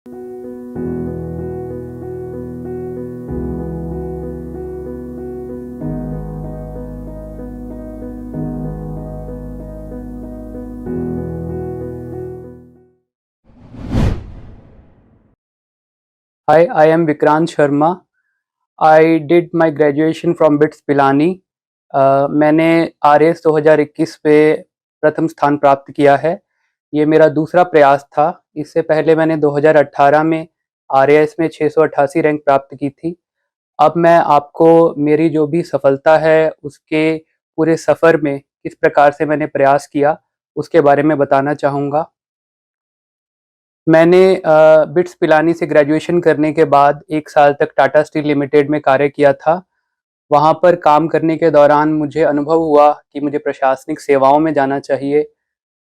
Hi, I am Vikrant Sharma. I did my graduation from BITS Pilani. मैंने RAS 2021 पे प्रथम स्थान प्राप्त किया है। ये मेरा दूसरा प्रयास था। इससे पहले मैंने 2018 में RAS में 688 रैंक प्राप्त की थी। अब मैं आपको मेरी जो भी सफलता है उसके पूरे सफ़र में किस प्रकार से मैंने प्रयास किया उसके बारे में बताना चाहूँगा। मैंने बिट्स पिलानी से ग्रेजुएशन करने के बाद 1 साल तक टाटा स्टील लिमिटेड में कार्य किया था। वहाँ पर काम करने के दौरान मुझे अनुभव हुआ कि मुझे प्रशासनिक सेवाओं में जाना चाहिए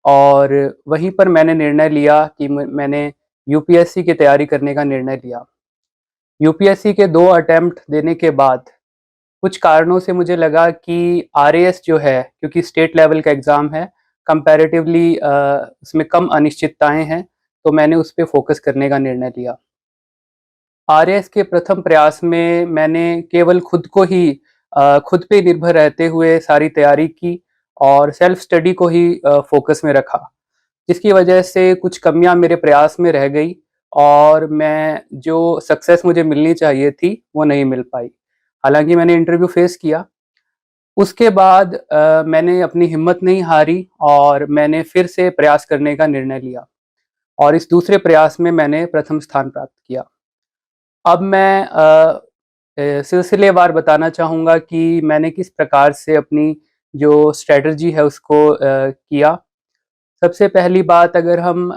और वहीं पर मैंने निर्णय लिया कि मैंने यूपीएससी की तैयारी करने का निर्णय लिया। यूपीएससी के 2 अटेम्प्ट देने के बाद कुछ कारणों से मुझे लगा कि आरएएस जो है, क्योंकि स्टेट लेवल का एग्ज़ाम है, कंपैरेटिवली उसमें कम अनिश्चितताएँ हैं, तो मैंने उस पे फ़ोकस करने का निर्णय लिया। आरएएस के प्रथम प्रयास में मैंने केवल खुद पे निर्भर रहते हुए सारी तैयारी की और सेल्फ स्टडी को ही फ़ोकस में रखा, जिसकी वजह से कुछ कमियाँ मेरे प्रयास में रह गई और मैं जो सक्सेस मुझे मिलनी चाहिए थी, वो नहीं मिल पाई। हालाँकि मैंने इंटरव्यू फ़ेस किया। उसके बाद मैंने अपनी हिम्मत नहीं हारी और मैंने फिर से प्रयास करने का निर्णय लिया और इस दूसरे प्रयास में मैंने प्रथम स्थान प्राप्त किया। अब मैं सिलसिलेवार बताना चाहूँगा कि मैंने किस प्रकार से अपनी जो स्ट्रैटेजी है उसको किया। सबसे पहली बात, अगर हम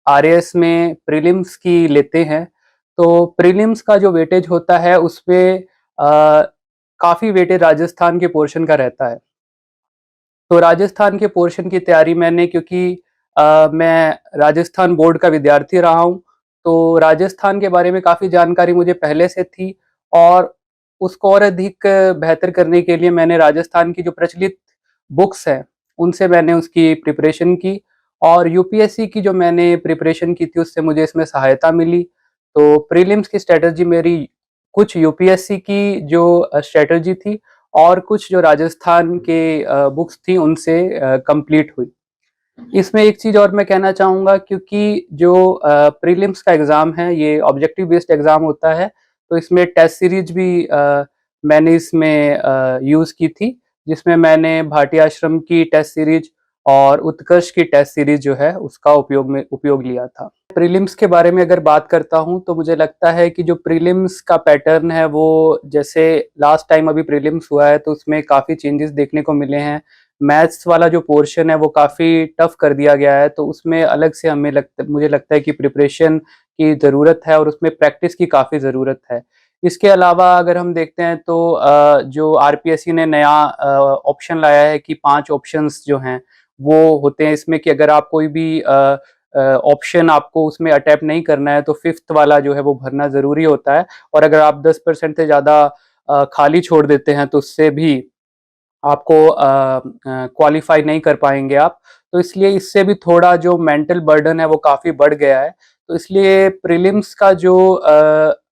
आरएएस में प्रीलिम्स की लेते हैं, तो प्रीलिम्स का जो वेटेज होता है उसमें काफ़ी वेटेज राजस्थान के पोर्शन का रहता है। तो राजस्थान के पोर्शन की तैयारी मैंने, क्योंकि मैं राजस्थान बोर्ड का विद्यार्थी रहा हूँ, तो राजस्थान के बारे में काफ़ी जानकारी मुझे पहले से थी और उसको और अधिक बेहतर करने के लिए मैंने राजस्थान की जो प्रचलित बुक्स हैं, उनसे मैंने उसकी प्रिपरेशन की और यूपीएससी की जो मैंने प्रिपरेशन की थी, उससे मुझे इसमें सहायता मिली। तो प्रीलिम्स की स्ट्रैटेजी मेरी कुछ यूपीएससी की जो स्ट्रैटेजी थी और कुछ जो राजस्थान के बुक्स थी उनसे कंप्लीट हुई। इसमें एक चीज़ और मैं कहना चाहूँगा, क्योंकि जो प्रीलिम्स का एग्ज़ाम है ये ऑब्जेक्टिव बेस्ड एग्ज़ाम होता है, तो इसमें टेस्ट सीरीज भी मैंने इसमें यूज़ की थी, जिसमें मैंने भाटी आश्रम की टेस्ट सीरीज और उत्कर्ष की टेस्ट सीरीज जो है उसका उपयोग लिया था। प्रीलिम्स के बारे में अगर बात करता हूँ तो मुझे लगता है कि जो प्रीलिम्स का पैटर्न है वो, जैसे लास्ट टाइम अभी प्रीलिम्स हुआ है तो उसमें काफ़ी चेंजेस देखने को मिले हैं। मैथ्स वाला जो पोर्शन है वो काफ़ी टफ कर दिया गया है, तो उसमें अलग से मुझे लगता है कि प्रिपरेशन की ज़रूरत है और उसमें प्रैक्टिस की काफ़ी ज़रूरत है। इसके अलावा अगर हम देखते हैं तो जो आरपीएससी ने नया ऑप्शन लाया है कि 5 ऑप्शंस जो हैं वो होते हैं इसमें, कि अगर आप कोई भी ऑप्शन आपको उसमें अटेम्प्ट नहीं करना है तो 5th वाला जो है वो भरना ज़रूरी होता है और अगर आप 10% से ज़्यादा खाली छोड़ देते हैं तो उससे भी आपको क्वालीफाई नहीं कर पाएँगे आप। तो इसलिए इससे भी थोड़ा जो मेंटल बर्डन है वो काफ़ी बढ़ गया है। तो इसलिए प्रीलिम्स का जो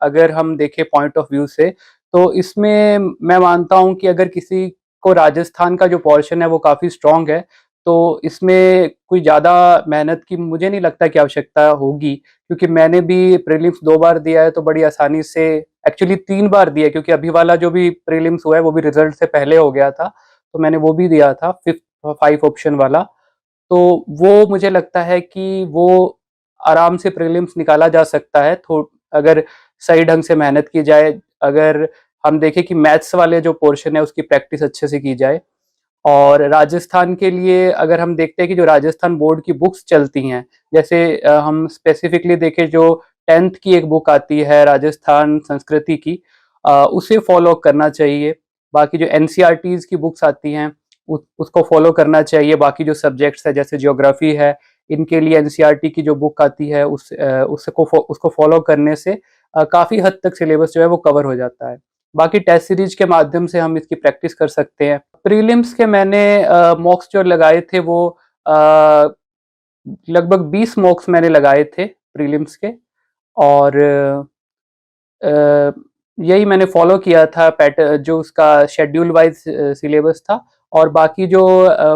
अगर हम देखें पॉइंट ऑफ व्यू से, तो इसमें मैं मानता हूँ कि अगर किसी को राजस्थान का जो पोर्शन है वो काफ़ी स्ट्रॉन्ग है, तो इसमें कोई ज़्यादा मेहनत की मुझे नहीं लगता कि आवश्यकता होगी, क्योंकि मैंने भी प्रीलिम्स 2 बार दिया है तो बड़ी आसानी से, एक्चुअली 3 बार दिया है, क्योंकि अभी वाला जो भी प्रीलिम्स हुआ है वो भी रिजल्ट से पहले हो गया था। तो मैंने वो भी दिया था 5 ऑप्शन वाला। तो वो मुझे लगता है कि वो आराम से प्रीलिम्स निकाला जा सकता है, अगर सही ढंग से मेहनत की जाए। अगर हम देखें कि मैथ्स वाले जो पोर्शन है उसकी प्रैक्टिस अच्छे से की जाए। और राजस्थान के लिए अगर हम देखते हैं कि जो राजस्थान बोर्ड की बुक्स चलती हैं, जैसे हम स्पेसिफिकली देखें, जो 10th की एक बुक आती है राजस्थान संस्कृति की, उसे फॉलो करना चाहिए। बाकी जो एनसीईआरटीज़ की बुक्स आती हैं उसको फॉलो करना चाहिए। बाकी जो सब्जेक्ट्स है जैसे ज्योग्राफी है, इनके लिए एनसीईआरटी की जो बुक आती है उसको फॉलो करने से काफ़ी हद तक सिलेबस जो है वो कवर हो जाता है। बाकी टेस्ट सीरीज के माध्यम से हम इसकी प्रैक्टिस कर सकते हैं। प्रीलिम्स के मैंने मॉक्स जो लगाए थे वो लगभग 20 मॉक्स मैंने लगाए थे प्रीलिम्स के। और अ, यही मैंने फॉलो किया था जो उसका शेड्यूल वाइज सिलेबस था। और बाकी जो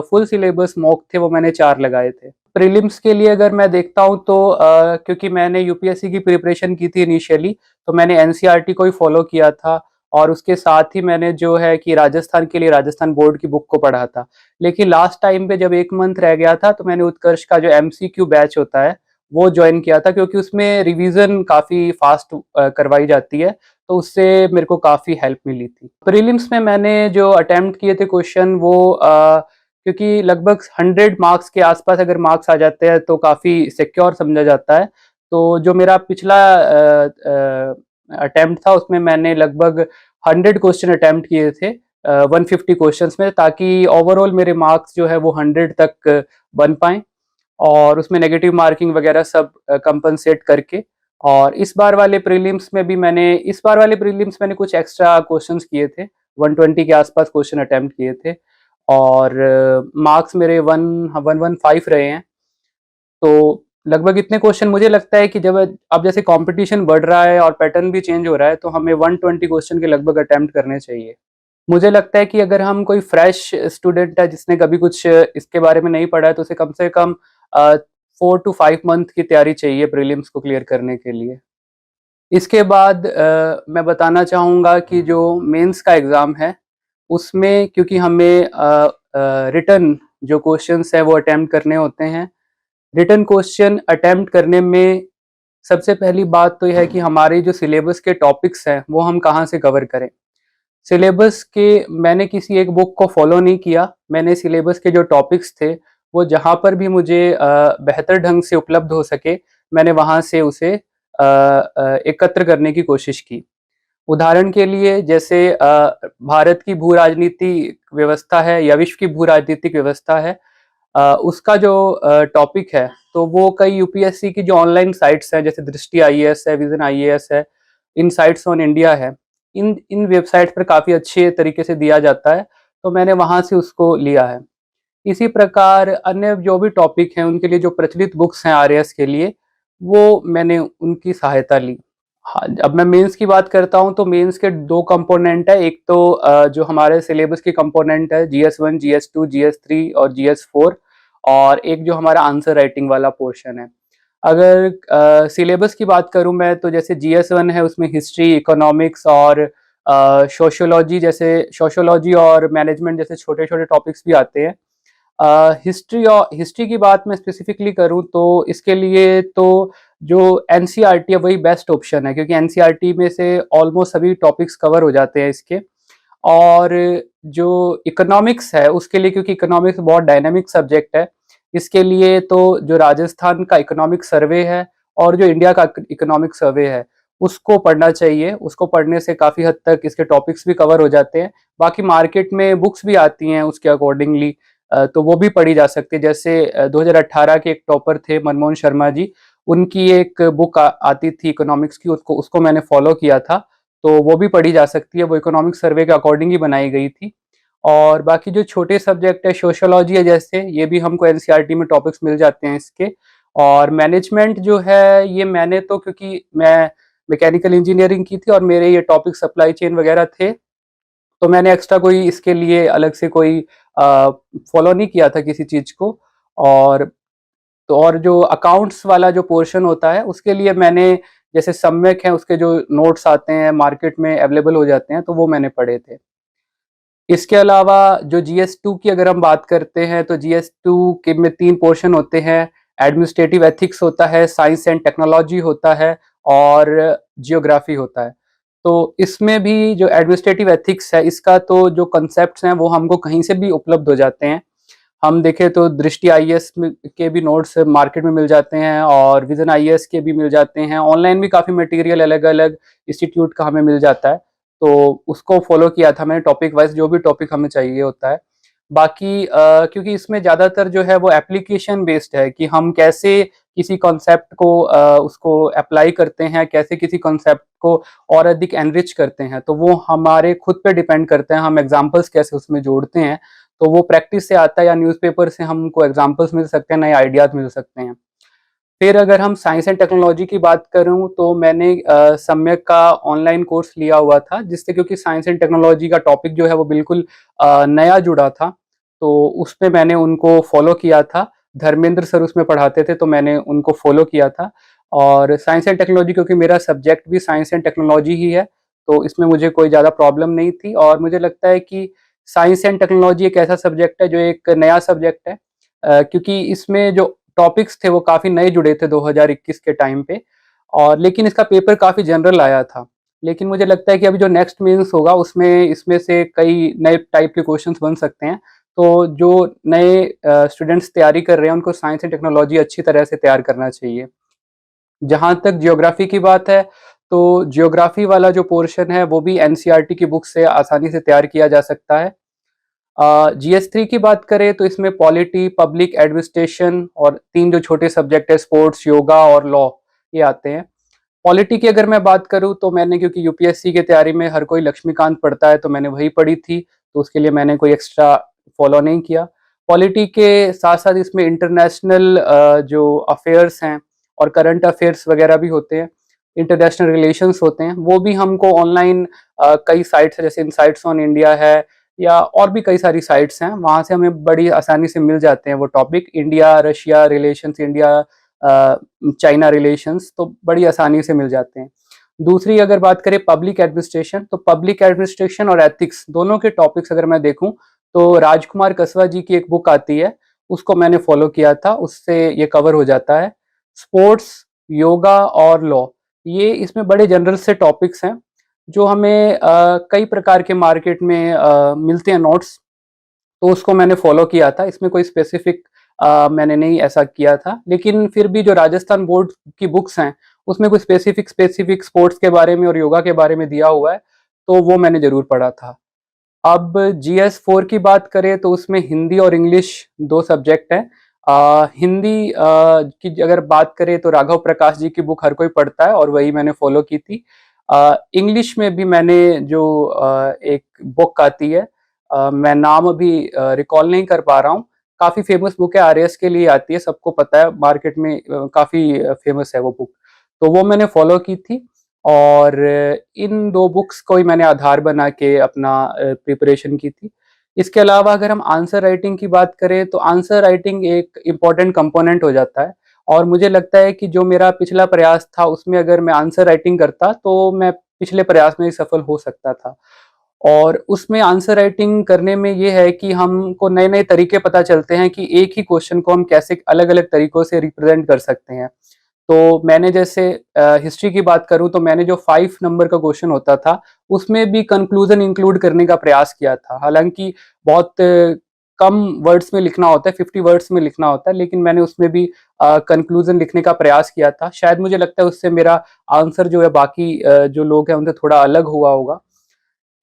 फुल सिलेबस मॉक थे वो मैंने 4 लगाए थे। प्रीलिम्स के लिए अगर मैं देखता हूँ तो क्योंकि मैंने यूपीएससी की प्रिपरेशन की थी इनिशियली, तो मैंने एनसीईआरटी को ही फॉलो किया था और उसके साथ ही मैंने जो है कि राजस्थान के लिए राजस्थान बोर्ड की बुक को पढ़ा था। लेकिन लास्ट टाइम पे जब 1 मंथ रह गया था तो मैंने उत्कर्ष का जो एमसीक्यू बैच होता है वो ज्वाइन किया था, क्योंकि उसमें रिवीजन काफ़ी फास्ट करवाई जाती है, तो उससे मेरे को काफ़ी हेल्प मिली थी। प्रीलिम्स में मैंने जो अटेम्प्ट किए थे क्वेश्चन वो क्योंकि लगभग 100 मार्क्स के आसपास अगर मार्क्स आ जाते हैं तो काफ़ी सिक्योर समझा जाता है। तो जो मेरा पिछला अटेम्प्ट था उसमें मैंने लगभग 100 क्वेश्चन अटेम्प्ट किए थे 150 क्वेश्चंस में, ताकि ओवरऑल मेरे मार्क्स जो है वो 100 तक बन पाएँ और उसमें नेगेटिव मार्किंग वगैरह सब कंपनसेट करके। और इस बार वाले प्रीलिम्स मैंने कुछ एक्स्ट्रा क्वेश्चंस किए थे, 120 के आसपास क्वेश्चन अटेम्प्ट किए थे और मार्क्स मेरे 115 रहे हैं। तो लगभग इतने क्वेश्चन मुझे लगता है कि जब अब जैसे कंपटीशन बढ़ रहा है और पैटर्न भी चेंज हो रहा है तो हमें 120 क्वेश्चन के लगभग अटेम्प्ट करने चाहिए। मुझे लगता है कि अगर हम कोई फ्रेश स्टूडेंट है जिसने कभी कुछ इसके बारे में नहीं पढ़ा है तो उसे कम से कम 4 to 5 मंथ की तैयारी चाहिए प्रीलिम्स को क्लियर करने के लिए। इसके बाद मैं बताना चाहूँगा कि जो मेंस का एग्ज़ाम है उसमें क्योंकि हमें रिटन जो क्वेश्चंस हैं वो अटेम्प्ट करने होते हैं। रिटन क्वेश्चन अटेम्प्ट करने में सबसे पहली बात तो यह है कि हमारे जो सिलेबस के टॉपिक्स हैं वो हम कहाँ से कवर करें। सिलेबस के मैंने किसी एक बुक को फॉलो नहीं किया, मैंने सिलेबस के जो टॉपिक्स थे वो जहाँ पर भी मुझे बेहतर ढंग से उपलब्ध हो सके मैंने वहाँ से उसे एकत्र करने की कोशिश की। उदाहरण के लिए जैसे भारत की भू राजनीति व्यवस्था है या विश्व की भू राजनीतिक व्यवस्था है, उसका जो टॉपिक है तो वो कई यूपीएससी की जो ऑनलाइन साइट्स हैं जैसे दृष्टि आईएएस है, विजन आईएएस है, इनसाइट्स ऑन इंडिया है, इन इन वेबसाइट पर काफ़ी अच्छे तरीके से दिया जाता है, तो मैंने वहाँ से उसको लिया है। इसी प्रकार अन्य जो भी टॉपिक हैं उनके लिए जो प्रचलित बुक्स हैं आरएएस के लिए, वो मैंने उनकी सहायता ली। हाँ, अब मैं मेंस की बात करता हूँ तो मेंस के 2 कंपोनेंट है। एक तो जो हमारे सिलेबस के कंपोनेंट है जीएस 1, जीएस 2, जीएस 3 और जीएस 4, और एक जो हमारा आंसर राइटिंग वाला पोर्शन है। अगर सिलेबस की बात करूँ मैं तो जैसे जीएस 1 है उसमें हिस्ट्री, इकोनॉमिक्स और सोशियोलॉजी और मैनेजमेंट जैसे छोटे-छोटे टॉपिक्स भी आते हैं। हिस्ट्री की बात मैं स्पेसिफिकली करूँ तो इसके लिए तो जो एनसीईआरटी है वही बेस्ट ऑप्शन है, क्योंकि एनसीईआरटी में से ऑलमोस्ट सभी टॉपिक्स कवर हो जाते हैं इसके। और जो इकोनॉमिक्स है उसके लिए, क्योंकि इकोनॉमिक्स बहुत डायनामिक सब्जेक्ट है, इसके लिए तो जो राजस्थान का इकोनॉमिक सर्वे है और जो इंडिया का इकोनॉमिक सर्वे है उसको पढ़ना चाहिए। उसको पढ़ने से काफ़ी हद तक इसके टॉपिक्स भी कवर हो जाते हैं। बाकी मार्केट में बुक्स भी आती हैं उसके अकॉर्डिंगली, तो वो भी पढ़ी जा सकती है। जैसे 2018 के एक टॉपर थे मनमोहन शर्मा जी, उनकी एक बुक आती थी इकोनॉमिक्स की, उसको उसको मैंने फॉलो किया था, तो वो भी पढ़ी जा सकती है। वो इकोनॉमिक सर्वे के अकॉर्डिंग ही बनाई गई थी। और बाकी जो छोटे सब्जेक्ट है सोशियोलॉजी है जैसे, ये भी हमको एनसीईआरटी में टॉपिक्स मिल जाते हैं इसके। और मैनेजमेंट जो है ये मैंने तो, क्योंकि मैं मैकेनिकल इंजीनियरिंग की थी और मेरे ये टॉपिक सप्लाई चेन वगैरह थे, तो मैंने एक्स्ट्रा कोई इसके लिए अलग से कोई फॉलो नहीं किया था किसी चीज़ को। और तो और जो अकाउंट्स वाला जो पोर्शन होता है उसके लिए मैंने, जैसे सम्यक है उसके जो नोट्स आते हैं मार्केट में अवेलेबल हो जाते हैं, तो वो मैंने पढ़े थे। इसके अलावा जो जीएस 2 की अगर हम बात करते हैं तो जीएस 2 के में 3 पोर्शन होते हैं। एडमिनिस्ट्रेटिव एथिक्स होता है, साइंस एंड टेक्नोलॉजी होता है और जियोग्राफी होता है। तो इसमें भी जो एडमिनिस्ट्रेटिव एथिक्स है इसका तो जो कंसेप्ट्स हैं वो हमको कहीं से भी उपलब्ध हो जाते हैं। हम देखें तो दृष्टि आईएएस के भी नोट्स मार्केट में मिल जाते हैं और विजन आईएएस के भी मिल जाते हैं। ऑनलाइन भी काफ़ी मटेरियल अलग-अलग इंस्टीट्यूट का हमें मिल जाता है। तो उसको फॉलो किया था मैंने टॉपिक वाइज़, जो भी टॉपिक हमें चाहिए होता है। बाकी क्योंकि इसमें ज़्यादातर जो है वो एप्लीकेशन बेस्ड है कि हम कैसे किसी कॉन्सेप्ट को उसको अप्लाई करते हैं, कैसे किसी कॉन्सेप्ट को और अधिक एनरिच करते हैं, तो वो हमारे खुद पे डिपेंड करते हैं, हम एग्ज़ाम्पल्स कैसे उसमें जोड़ते हैं। तो वो प्रैक्टिस से आता है या न्यूज़पेपर से हमको एग्ज़ाम्पल्स मिल सकते हैं, नए आइडियाज़ मिल सकते हैं। फिर अगर हम साइंस एंड टेक्नोलॉजी की बात करूँ तो मैंने सम्यक का ऑनलाइन कोर्स लिया हुआ था, जिससे क्योंकि साइंस एंड टेक्नोलॉजी का टॉपिक जो है वो बिल्कुल नया जुड़ा था, तो उसपे मैंने उनको फॉलो किया था। धर्मेंद्र सर उसमें पढ़ाते थे तो मैंने उनको फॉलो किया था। और साइंस एंड टेक्नोलॉजी क्योंकि मेरा सब्जेक्ट भी साइंस एंड टेक्नोलॉजी ही है, तो इसमें मुझे कोई ज़्यादा प्रॉब्लम नहीं थी। और मुझे लगता है कि साइंस एंड टेक्नोलॉजी एक ऐसा सब्जेक्ट है जो एक नया सब्जेक्ट है, क्योंकि इसमें जो टॉपिक्स थे वो काफ़ी नए जुड़े थे 2021 के टाइम पे, और लेकिन इसका पेपर काफ़ी जनरल आया था। लेकिन मुझे लगता है कि अभी जो नेक्स्ट मेंस होगा उसमें इसमें से कई नए टाइप के क्वेश्चंस बन सकते हैं। तो जो नए स्टूडेंट्स तैयारी कर रहे हैं उनको साइंस एंड टेक्नोलॉजी अच्छी तरह से तैयार करना चाहिए। जहाँ तक ज्योग्राफी की बात है, तो ज्योग्राफी वाला जो पोर्शन है वो भी एनसीईआरटी की बुक से आसानी से तैयार किया जा सकता है। जीएस 3 की बात करें तो इसमें पॉलिटी, पब्लिक एडमिनिस्ट्रेशन और 3 जो छोटे सब्जेक्ट है स्पोर्ट्स, योगा और लॉ, ये आते हैं। पॉलिटी की अगर मैं बात करूँ तो मैंने, क्योंकि यूपीएससी की तैयारी में हर कोई लक्ष्मीकांत पढ़ता है तो मैंने वही पढ़ी थी, तो उसके लिए मैंने कोई एक्स्ट्रा फॉलो नहीं किया। पॉलिटी के साथ-साथ इसमें इंटरनेशनल जो अफेयर्स हैं और करंट अफेयर्स वगैरह भी होते हैं, इंटरनेशनल रिलेशंस होते हैं, वो भी हमको ऑनलाइन कई साइट्स है, जैसे इनसाइट्स ऑन इंडिया है या और भी कई सारी साइट्स हैं, वहाँ से हमें बड़ी आसानी से मिल जाते हैं वो topic. India Russia relations, India China relations, तो बड़ी आसानी से मिल जाते हैं। दूसरी अगर बात करें पब्लिक एडमिनिस्ट्रेशन, तो पब्लिक एडमिनिस्ट्रेशन और एथिक्स दोनों के टॉपिक्स अगर मैं देखूं तो राजकुमार कसवा जी की एक बुक आती है, उसको मैंने फॉलो किया था, उससे ये कवर हो जाता है। स्पोर्ट्स, योगा और लॉ, ये इसमें बड़े जनरल से टॉपिक्स हैं जो हमें कई प्रकार के मार्केट में मिलते हैं नोट्स, तो उसको मैंने फॉलो किया था। इसमें कोई स्पेसिफिक मैंने नहीं ऐसा किया था, लेकिन फिर भी जो राजस्थान बोर्ड की बुक्स हैं उसमें कुछ स्पेसिफिक स्पोर्ट्स के बारे में और योगा के बारे में दिया हुआ है, तो वो मैंने जरूर पढ़ा था। अब GS 4 की बात करें तो उसमें हिंदी और इंग्लिश 2 सब्जेक्ट हैं। हिंदी की अगर बात करें तो राघव प्रकाश जी की बुक हर कोई पढ़ता है और वही मैंने फॉलो की थी। इंग्लिश में भी मैंने जो एक बुक आती है, मैं नाम अभी रिकॉल नहीं कर पा रहा हूँ, काफ़ी फेमस बुक है, आरएएस के लिए आती है, सबको पता है, मार्केट में काफ़ी फेमस है वो बुक, तो वो मैंने फॉलो की थी। और इन 2 बुक्स को ही मैंने आधार बना के अपना प्रिपरेशन की थी। इसके अलावा अगर हम आंसर राइटिंग की बात करें तो आंसर राइटिंग एक इम्पॉर्टेंट कंपोनेंट हो जाता है, और मुझे लगता है कि जो मेरा पिछला प्रयास था उसमें अगर मैं आंसर राइटिंग करता तो मैं पिछले प्रयास में ही सफल हो सकता था। और उसमें आंसर राइटिंग करने में ये है कि हमको नए-नए तरीके पता चलते हैं कि एक ही क्वेश्चन को हम कैसे अलग-अलग तरीकों से रिप्रेजेंट कर सकते हैं। तो मैंने जैसे हिस्ट्री की बात करूँ तो मैंने जो 5 नंबर का क्वेश्चन होता था, उसमें भी कंक्लूजन इंक्लूड करने का प्रयास किया था। हालाँकि बहुत कम वर्ड्स में लिखना होता है, 50 वर्ड्स में लिखना होता है, लेकिन मैंने उसमें भी कंक्लूजन लिखने का प्रयास किया था। शायद मुझे लगता है उससे मेरा आंसर जो है बाकी जो लोग हैं उनसे थोड़ा अलग हुआ होगा।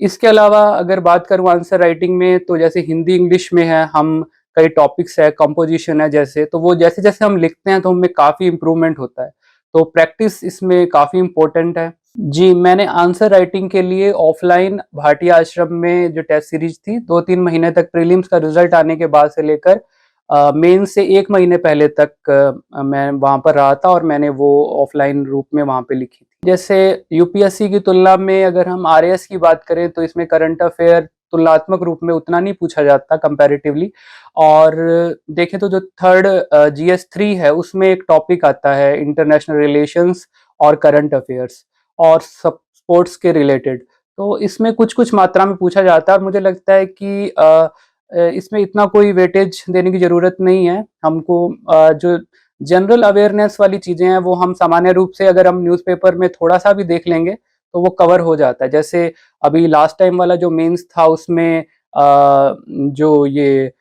इसके अलावा अगर बात करूँ आंसर राइटिंग में तो जैसे हिंदी इंग्लिश में है, हम कई टॉपिक्स है, कंपोजिशन है जैसे, तो वो जैसे-जैसे हम लिखते हैं तो हमें काफ़ी इम्प्रूवमेंट होता है। तो प्रैक्टिस इसमें काफ़ी इम्पोर्टेंट है। जी, मैंने आंसर राइटिंग के लिए ऑफलाइन भाटिया आश्रम में जो टेस्ट सीरीज थी, 2-3 महीने तक प्रीलिम्स का रिजल्ट आने के बाद से लेकर मेंस से 1 महीने पहले तक मैं वहाँ पर रहा था और मैंने वो ऑफलाइन रूप में वहाँ पे लिखी थी। जैसे यूपीएससी की तुलना में अगर हम आरएएस की बात करें तो इसमें करंट अफेयर तुलनात्मक रूप में उतना नहीं पूछा जाता कंपैरेटिवली, और देखें तो जो थर्ड GS 3 है उसमें एक टॉपिक आता है इंटरनेशनल रिलेशंस और करंट अफेयर्स और सब स्पोर्ट्स के रिलेटेड, तो इसमें कुछ-कुछ मात्रा में पूछा जाता है और मुझे लगता है कि इसमें इतना कोई वेटेज देने की ज़रूरत नहीं है। हमको जो जनरल अवेयरनेस वाली चीज़ें हैं वो हम सामान्य रूप से अगर हम न्यूज़पेपर में थोड़ा-सा भी देख लेंगे तो वो कवर हो जाता है। जैसे अभी लास्ट टाइम वाला जो मेंस था उसमें जो ये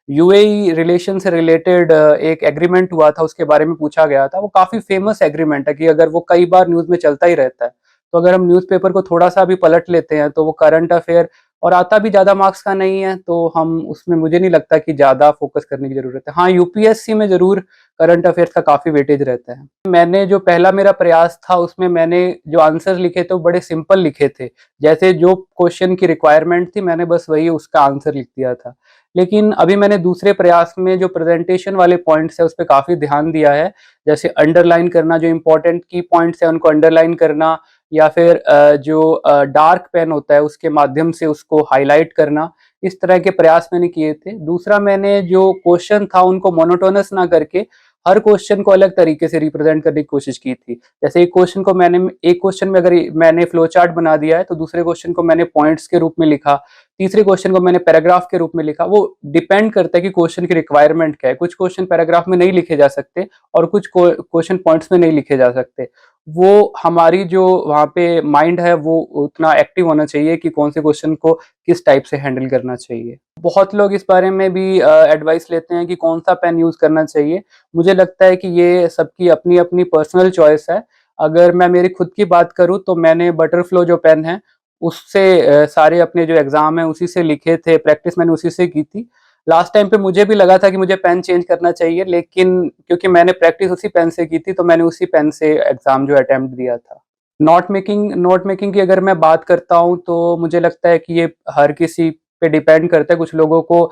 यूएई रिलेशन से रिलेटेड एक एग्रीमेंट हुआ था उसके बारे में पूछा गया था। वो काफ़ी फेमस एग्रीमेंट है कि अगर वो कई बार न्यूज़ में चलता ही रहता है। तो अगर हम न्यूज़पेपर को थोड़ा-सा भी पलट लेते हैं तो वो करंट अफेयर और आता भी ज़्यादा मार्क्स का नहीं है, तो हम उसमें मुझे नहीं लगता कि ज़्यादा फ़ोकस करने की ज़रूरत है। हाँ, यूपीएससी में ज़रूर करंट अफेयर्स का काफ़ी वेटेज रहता है। मैंने जो पहला मेरा प्रयास था उसमें मैंने जो आंसर लिखे थे वो बड़े सिंपल लिखे थे। जैसे जो क्वेश्चन की रिक्वायरमेंट थी मैंने बस वही उसका आंसर लिख दिया था। लेकिन अभी मैंने दूसरे प्रयास में जो प्रेजेंटेशन वाले पॉइंट्स है उस पे काफ़ी ध्यान दिया है। जैसे अंडरलाइन करना, जो इम्पोर्टेंट की पॉइंट्स है उनको अंडरलाइन करना, या फिर जो डार्क पेन होता है उसके माध्यम से उसको हाइलाइट करना, इस तरह के प्रयास मैंने किए थे। दूसरा, मैंने जो क्वेश्चन था उनको मोनोटोनस ना करके हर क्वेश्चन को अलग तरीके से रिप्रेजेंट करने की कोशिश की थी। जैसे एक क्वेश्चन में अगर मैंने फ्लो चार्ट बना दिया है तो दूसरे क्वेश्चन को मैंने पॉइंट्स के रूप में लिखा, तीसरे क्वेश्चन को मैंने पैराग्राफ के रूप में लिखा। वो डिपेंड करता है कि क्वेश्चन की रिक्वायरमेंट क्या है। कुछ क्वेश्चन पैराग्राफ में नहीं लिखे जा सकते और कुछ क्वेश्चन पॉइंट्स में नहीं लिखे जा सकते। वो हमारी जो वहाँ पे माइंड है वो उतना एक्टिव होना चाहिए कि कौन से क्वेश्चन को किस टाइप से हैंडल करना चाहिए। बहुत लोग इस बारे में भी एडवाइस लेते हैं कि कौन सा पेन यूज़ करना चाहिए। मुझे लगता है कि ये सबकी अपनी-अपनी पर्सनल चॉइस है। अगर मैं मेरी खुद की बात करूँ तो मैंने बटरफ्लो जो पेन है उससे सारे अपने जो एग्ज़ाम हैं उसी से लिखे थे, प्रैक्टिस मैंने उसी से की थी। लास्ट टाइम पे मुझे भी लगा था कि मुझे पेन चेंज करना चाहिए, लेकिन क्योंकि मैंने प्रैक्टिस उसी पेन से की थी तो मैंने उसी पेन से एग्ज़ाम जो अटेम्प्ट दिया था। नोट मेकिंग की अगर मैं बात करता हूँ तो मुझे लगता है कि ये हर किसी पे डिपेंड करता है। कुछ लोगों को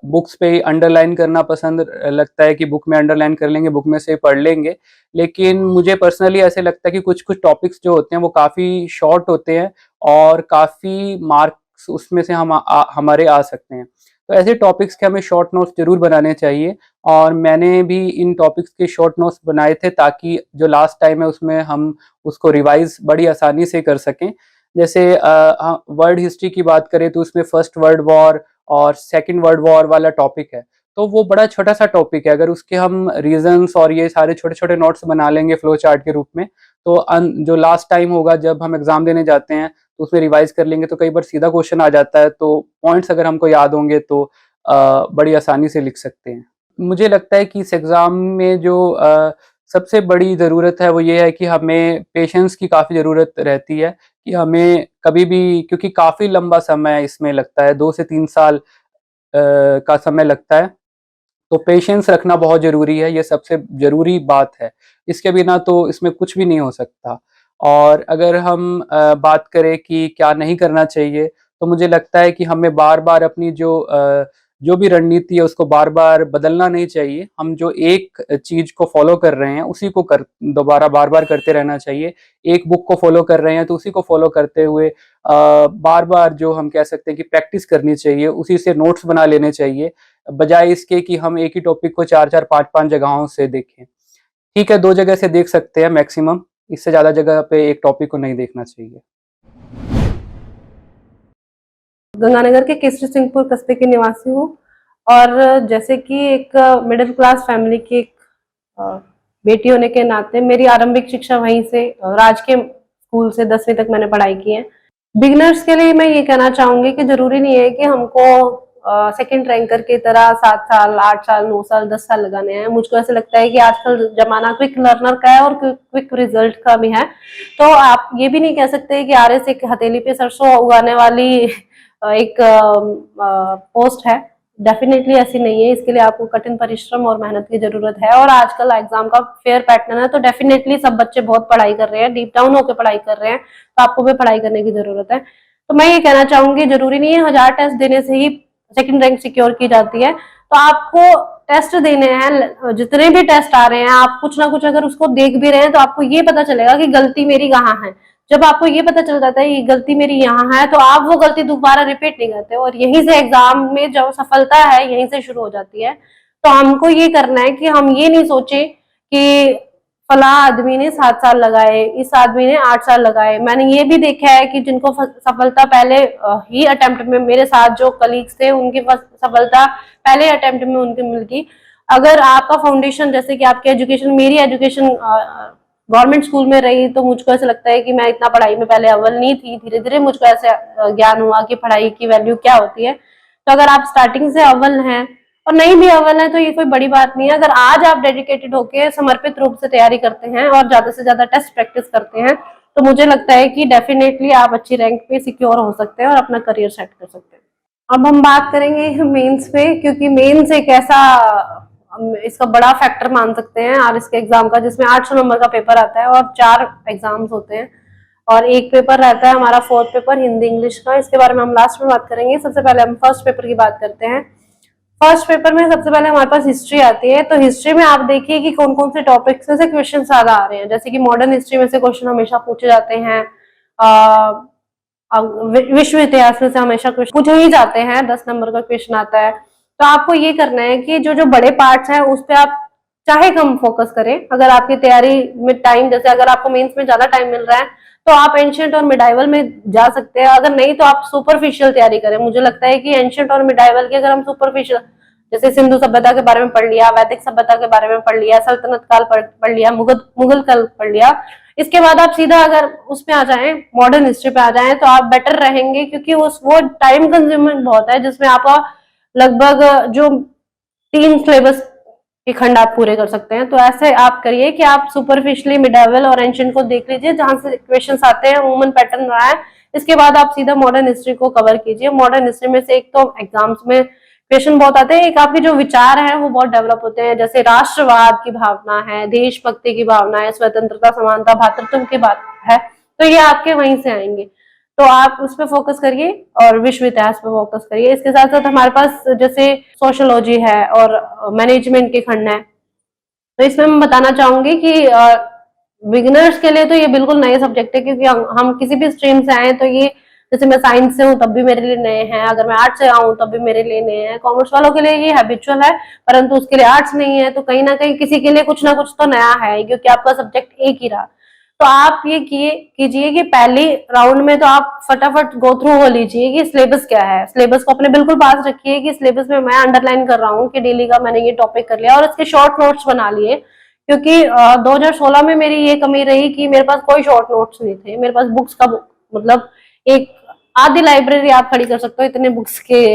बुक्स पे ही अंडरलाइन करना पसंद लगता है कि बुक में अंडरलाइन कर लेंगे, बुक में से पढ़ लेंगे। लेकिन मुझे पर्सनली ऐसे लगता है कि कुछ-कुछ टॉपिक्स जो होते हैं वो काफ़ी शॉर्ट होते हैं और काफ़ी मार्क्स उसमें से हमारे आ सकते हैं। तो ऐसे टॉपिक्स के हमें शॉर्ट नोट्स ज़रूर बनाने चाहिए और मैंने भी इन टॉपिक्स के शॉर्ट नोट्स बनाए थे ताकि जो लास्ट टाइम है उसमें हम उसको रिवाइज़ बड़ी आसानी से कर सकें। जैसे वर्ल्ड हिस्ट्री की बात करें तो उसमें फर्स्ट वर्ल्ड वॉर और सेकंड वर्ल्ड वॉर वाला टॉपिक है। तो वो बड़ा छोटा-सा टॉपिक है, अगर उसके हम रीज़न्स और ये सारे छोटे-छोटे नोट्स बना लेंगे फ्लो चार्ट के रूप में, तो जो लास्ट टाइम होगा जब हम एग्ज़ाम देने जाते हैं, तो उसमें रिवाइज़ कर लेंगे तो कई बार सीधा क्वेश्चन आ जाता है, तो पॉइंट्स अगर हमको याद होंगे तो बड़ी आसानी से लिख सकते हैं। मुझे लगता है कि इस एग्ज़ाम में जो सबसे बड़ी ज़रूरत है वो ये है कि हमें पेशेंस की काफ़ी ज़रूरत रहती है, कि हमें कभी भी, क्योंकि काफ़ी लंबा समय इसमें लगता है, 2 से 3 साल का समय लगता है, तो पेशेंस रखना बहुत ज़रूरी है, ये सबसे ज़रूरी बात है। इसके बिना तो इसमें कुछ भी नहीं हो सकता। और अगर हम बात करें कि क्या नहीं करना चाहिए, तो मुझे लगता है कि हमें बार-बार अपनी जो भी रणनीति है उसको बार-बार बदलना नहीं चाहिए। हम जो एक चीज़ को फ़ॉलो कर रहे हैं, उसी को दोबारा बार-बार करते रहना चाहिए। एक बुक को फ़ॉलो कर रहे हैं, तो उसी को फ़ॉलो करते हुए बार-बार जो हम कह सकते हैं कि प्रैक्टिस करनी चाहिए, उसी से नोट्स बना लेने चाहिए, बजाय इसके कि हम एक ही टॉपिक को 4-4 5-5 जगहों से देखें। ठीक है, 2 जगह से देख सकते हैं मैक्सिमम, इससे ज़्यादा जगह पे एक टॉपिक को नहीं देखना चाहिए। गंगानगर के केसरी सिंहपुर कस्बे की निवासी हूँ और जैसे कि एक मिडिल क्लास फैमिली की एक अ, बेटी होने के नाते मेरी आरंभिक शिक्षा वहीं से राजकीय स्कूल से 10वीं तक मैंने पढ़ाई की है। बिगिनर्स के लिए मैं ये कहना चाहूंगी कि जरूरी नहीं है कि हमको सेकंड रैंकर की तरह 7 साल 8 साल 9 साल 10 साल लगाने हैं। मुझको ऐसा लगता है कि आजकल जमाना क्विक लर्नर का है और क्विक रिजल्ट का भी है, तो आप ये भी नहीं कह सकते कि आरएस एक हथेली पे सरसों उगाने वाली एक पोस्ट है। डेफिनेटली ऐसी नहीं है, इसके लिए आपको कठिन परिश्रम और मेहनत की जरूरत है और आजकल एग्जाम का फेयर पैटर्न है, तो डेफिनेटली सब बच्चे बहुत पढ़ाई कर रहे हैं, डीप डाउन होकर पढ़ाई कर रहे हैं, तो आपको भी पढ़ाई करने की जरूरत है। तो मैं ये कहना चाहूंगी जरूरी नहीं है 1000 टेस्ट देने से ही सेकंड रैंक सिक्योर की जाती है। तो आपको टेस्ट देने हैं, जितने भी टेस्ट आ रहे हैं आप कुछ ना कुछ अगर उसको देख भी रहे हैं तो आपको ये पता चलेगा कि गलती मेरी कहाँ है। जब आपको ये पता चल जाता है ये गलती मेरी यहाँ है तो आप वो गलती दोबारा रिपीट नहीं करते और यहीं से एग्जाम में जो सफलता है यहीं से शुरू हो जाती है। तो हमको ये करना है कि हम ये नहीं सोचे कि फला आदमी ने 7 साल लगाए, इस आदमी ने 8 साल लगाए। मैंने ये भी देखा है कि जिनको सफलता पहले ही अटेम्प्ट में, मेरे साथ जो कलीग्स थे उनकी सफलता पहले अटेम्प्ट में उनकी मिल गई। अगर आपका फाउंडेशन, जैसे कि आपकी एजुकेशन, मेरी एजुकेशन गवर्नमेंट स्कूल में रही, तो मुझको ऐसा लगता है कि मैं इतना पढ़ाई में पहले अव्वल नहीं थी, धीरे धीरे मुझको ऐसे ज्ञान हुआ कि पढ़ाई की वैल्यू क्या होती है। तो अगर आप स्टार्टिंग से अव्वल हैं और नहीं भी अव्वल है तो ये कोई बड़ी बात नहीं है। अगर आज आप डेडिकेटेड होकर समर्पित रूप से तैयारी करते हैं और ज्यादा से ज्यादा टेस्ट प्रैक्टिस करते हैं तो मुझे लगता है कि डेफिनेटली आप अच्छी रैंक पे सिक्योर हो सकते हैं और अपना करियर सेट कर सकते हैं। अब हम बात करेंगे मेंस पे, क्योंकि मेंस एक ऐसा हम इसका बड़ा फैक्टर मान सकते हैं और इसके एग्जाम का, जिसमें 800 नंबर का पेपर आता है और 4 एग्जाम्स होते हैं और एक पेपर रहता है हमारा फोर्थ पेपर हिंदी इंग्लिश का। इसके बारे में हम लास्ट में बात करेंगे। सबसे पहले हम फर्स्ट पेपर की बात करते हैं। फर्स्ट पेपर में सबसे पहले हमारे पास हिस्ट्री आती है, तो हिस्ट्री में आप देखिए कि कौन कौन से टॉपिक्स में से क्वेश्चन ज्यादा आ रहे हैं। जैसे कि मॉडर्न हिस्ट्री में से क्वेश्चन हमेशा पूछे जाते हैं, विश्व इतिहास में से हमेशा क्वेश्चन पूछे ही जाते हैं, 10 नंबर का क्वेश्चन आता है। तो आपको ये करना है कि जो जो बड़े पार्ट्स हैं उस पर आप चाहे कम फोकस करें। अगर आपकी तैयारी में टाइम, जैसे अगर आपको मेंस में ज्यादा टाइम मिल रहा है तो आप एंशिएंट और मिडाइवल में जा सकते हैं, अगर नहीं तो आप सुपरफिशियल तैयारी करें। मुझे लगता है कि एंशिएंट और मिडाइवल की अगर हम सुपरफिशियल, जैसे सिंधु सभ्यता के बारे में पढ़ लिया, वैदिक सभ्यता के बारे में पढ़ लिया, सल्तनत काल पढ़ लिया, मुगल काल पढ़ लिया, इसके बाद आप सीधा अगर उसमें आ जाएं, मॉडर्न हिस्ट्री पे आ जाएं, तो आप बेटर रहेंगे, क्योंकि वो टाइम कंज्यूमिंग बहुत है, जिसमें आपका लगभग जो 3 सिलेबस के खंड आप पूरे कर सकते हैं। तो ऐसे आप करिए कि आप सुपरफिशियली मिडाइवल और एंशिएंट को देख लीजिए, जहां से क्वेश्चंस आते हैं, वुमन पैटर्न रहा है। इसके बाद आप सीधा मॉडर्न हिस्ट्री को कवर कीजिए। मॉडर्न हिस्ट्री में से एक तो एग्जाम्स में क्वेश्चन बहुत आते हैं, एक आपके जो विचार हैं वो बहुत डेवलप होते हैं, जैसे राष्ट्रवाद की भावना है, देशभक्ति की भावना है, स्वतंत्रता, समानता, भातृत्व की बात है, तो ये आपके वहीं से आएंगे। तो आप उस पर फोकस करिए और विश्व इतिहास पे फोकस करिए। इसके साथ साथ हमारे पास जैसे सोशियोलॉजी है और मैनेजमेंट के खंड है, तो इसमें मैं बताना चाहूंगी कि बिगिनर्स के लिए तो ये बिल्कुल नए सब्जेक्ट है, क्योंकि हम किसी भी स्ट्रीम से आए तो ये, जैसे मैं साइंस से हूँ तब भी मेरे लिए नए हैं, अगर मैं आर्ट्स से आऊँ तब भी मेरे लिए नए हैं। कॉमर्स वालों के लिए ये हैबिचुअल है, परंतु उसके लिए आर्ट्स नहीं है, तो कहीं ना कहीं किसी के लिए कुछ ना कुछ तो नया है, क्योंकि आपका सब्जेक्ट एक ही रहा। तो आप ये कीजिए कि पहली राउंड में तो आप फटाफट गो थ्रू हो लीजिए कि सिलेबस क्या है। सिलेबस को अपने बिल्कुल पास रखिए कि सिलेबस में मैं अंडरलाइन कर रहा हूँ कि डेली का मैंने ये टॉपिक कर लिया, और इसके शॉर्ट नोट्स बना लिए, क्योंकि 2016 में मेरी ये कमी रही कि मेरे पास कोई शॉर्ट नोट्स नहीं थे। मेरे पास बुक्स का मतलब एक आधी लाइब्रेरी आप खड़ी कर सकते हो, इतने बुक्स के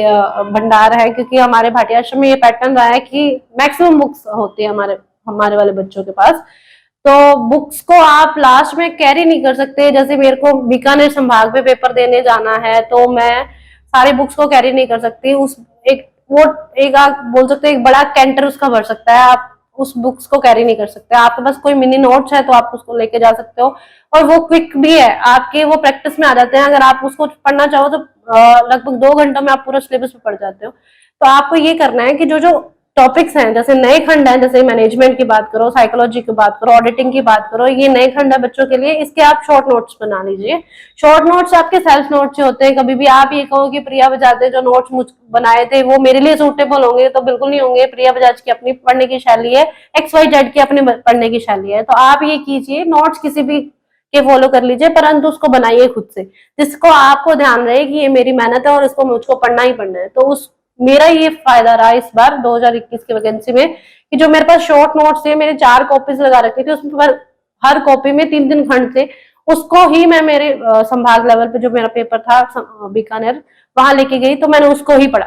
भंडार है, क्योंकि हमारे भाटिया आश्रम में ये पैटर्न रहा है कि मैक्सिमम बुक्स होती है हमारे वाले बच्चों के पास। तो बुक्स को आप लास्ट में कैरी नहीं कर सकते। जैसे मेरे को बीकानेर संभाग में पेपर देने जाना है, तो मैं सारी बुक्स को कैरी नहीं कर सकती। आप बोल सकते हैं एक बड़ा कैंटर उसका भर सकता है, आप उस बुक्स को कैरी नहीं कर सकते। आपके पास कोई मिनी नोट्स है तो आप उसको लेके जा सकते हो, और वो क्विक भी है, आपके वो प्रैक्टिस में आ जाते हैं। अगर आप उसको पढ़ना चाहो तो लगभग 2 घंटों में आप पूरा सिलेबस पढ़ जाते हो। तो आपको ये करना है कि जो जो टॉपिक्स हैं, जैसे नए खंड हैं, जैसे मैनेजमेंट की बात करो, साइकोलॉजी की बात करो, ऑडिटिंग की बात करो, ये नए खंड है बच्चों के लिए, इसके आप शॉर्ट नोट्स बना लीजिए। शॉर्ट नोट्स आपके सेल्फ नोट्स होते हैं। कभी भी आप ये कहो कि प्रिया बजाज ने जो नोट्स मुझ बनाए थे वो मेरे लिए सूटेबल होंगे, तो बिल्कुल नहीं होंगे। प्रिया बजाज की अपनी पढ़ने की शैली है, XYZ की अपनी पढ़ने की शैली है। तो आप ये कीजिए, नोट्स किसी भी के फॉलो कर लीजिए, परंतु उसको बनाइए खुद से, जिसको आपको ध्यान रहे कि ये मेरी मेहनत है और इसको मुझको पढ़ना ही पढ़ना है। तो उस मेरा ये फायदा रहा इस बार 2021 की वैकेंसी में, कि जो मेरे पास शॉर्ट नोट्स थे, मेरे 4 कॉपीज लगा रखी थी, उसमें हर कॉपी में 3-3 खंड थे, उसको ही मैं मेरे संभाग लेवल पे जो मेरा पेपर था बीकानेर, वहां लेके गई, तो मैंने उसको ही पढ़ा।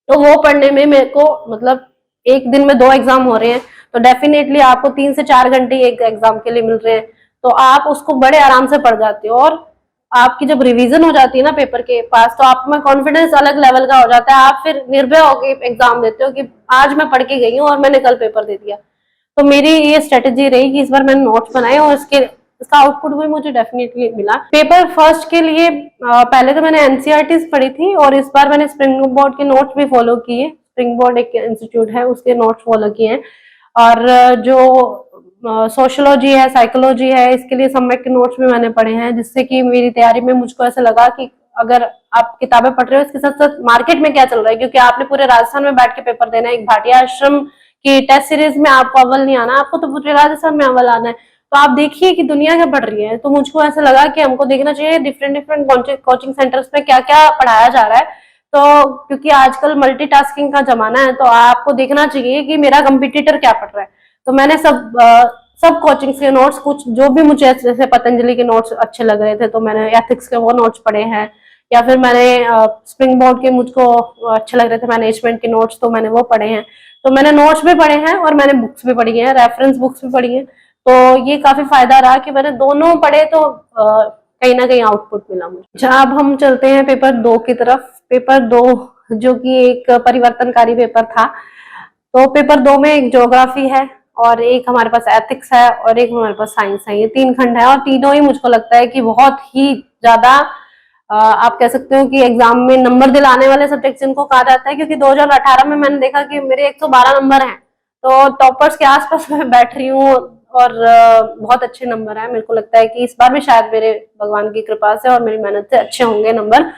तो वो पढ़ने में मेरे को मतलब एक दिन में 2 एग्जाम हो रहे हैं, तो डेफिनेटली आपको 3 से 4 घंटे एक एग्जाम के लिए मिल रहे हैं, तो आप उसको बड़े आराम से पढ़ जाते हो। और आपकी जब रिवीजन हो जाती है ना पेपर के पास, तो आप में कॉन्फिडेंस अलग लेवल का हो जाता है। आप फिर निर्भय होकर एग्जाम देते हो कि आज मैं पढ़ के गई हूँ और मैंने कल पेपर दे दिया। तो मेरी ये स्ट्रेटेजी रही कि इस बार मैंने नोट्स बनाए, और इसका आउटपुट भी मुझे डेफिनेटली मिला। पेपर फर्स्ट के लिए पहले तो मैंने एनसीईआरटी पढ़ी थी, और इस बार मैंने स्प्रिंग बोर्ड के नोट्स भी फॉलो किए। स्प्रिंग बोर्ड एक इंस्टीट्यूट है, उसके नोट्स फॉलो किए हैं। और जो सोशियोलॉजी है, साइकोलॉजी है, इसके लिए सम्यक के नोट्स भी मैंने पढ़े हैं, जिससे कि मेरी तैयारी में मुझको ऐसा लगा कि अगर आप किताबें पढ़ रहे हो, इसके साथ साथ मार्केट में क्या चल रहा है, क्योंकि आपने पूरे राजस्थान में बैठ के पेपर देना है। एक भाटिया आश्रम की टेस्ट सीरीज में आपको अव्वल नहीं आना, आपको तो पूरे राजस्थान में अव्वल आना है। तो आप देखिए कि दुनिया क्या पढ़ रही है। तो मुझको ऐसा लगा कि हमको देखना चाहिए डिफरेंट कोचिंग सेंटर्स में क्या क्या पढ़ाया जा रहा है। तो क्योंकि आजकल मल्टीटास्किंग का जमाना है, तो आपको देखना चाहिए कि मेरा कंपटीटर क्या पढ़ रहा है। तो मैंने सब कोचिंग के नोट्स, कुछ जो भी मुझे जैसे पतंजलि के नोट्स अच्छे लग रहे थे तो मैंने एथिक्स के वो नोट्स पढ़े हैं, या फिर मैंने स्प्रिंग बोर्ड के मुझको अच्छे लग रहे थे मैनेजमेंट के नोट्स, तो मैंने वो पढ़े हैं। तो मैंने नोट्स भी पढ़े हैं और मैंने बुक्स भी पढ़ी है, रेफरेंस बुक्स भी पढ़ी है। तो ये काफी फायदा रहा कि मैंने दोनों पढ़े, तो कहीं ना कहीं आउटपुट मिला मुझे। अच्छा, अब हम चलते हैं पेपर 2 की तरफ। पेपर 2 जो कि एक परिवर्तनकारी पेपर था। तो पेपर 2 में एक ज्योग्राफी है, और एक हमारे पास एथिक्स है, और एक हमारे पास साइंस है। ये 3 खंड है, और तीनों ही मुझको लगता है कि बहुत ही ज्यादा आप कह सकते हो कि एग्जाम में नंबर दिलाने वाले सब्जेक्ट जिनको कहा जाता है, क्योंकि 2018 में मैंने देखा कि मेरे 112 नंबर हैं, तो टॉपर्स के आसपास मैं बैठ रही हूँ और बहुत अच्छे नंबर हैं। मेरे को लगता है कि इस बार भी शायद मेरे भगवान की कृपा से और मेरी मेहनत से अच्छे होंगे नंबर।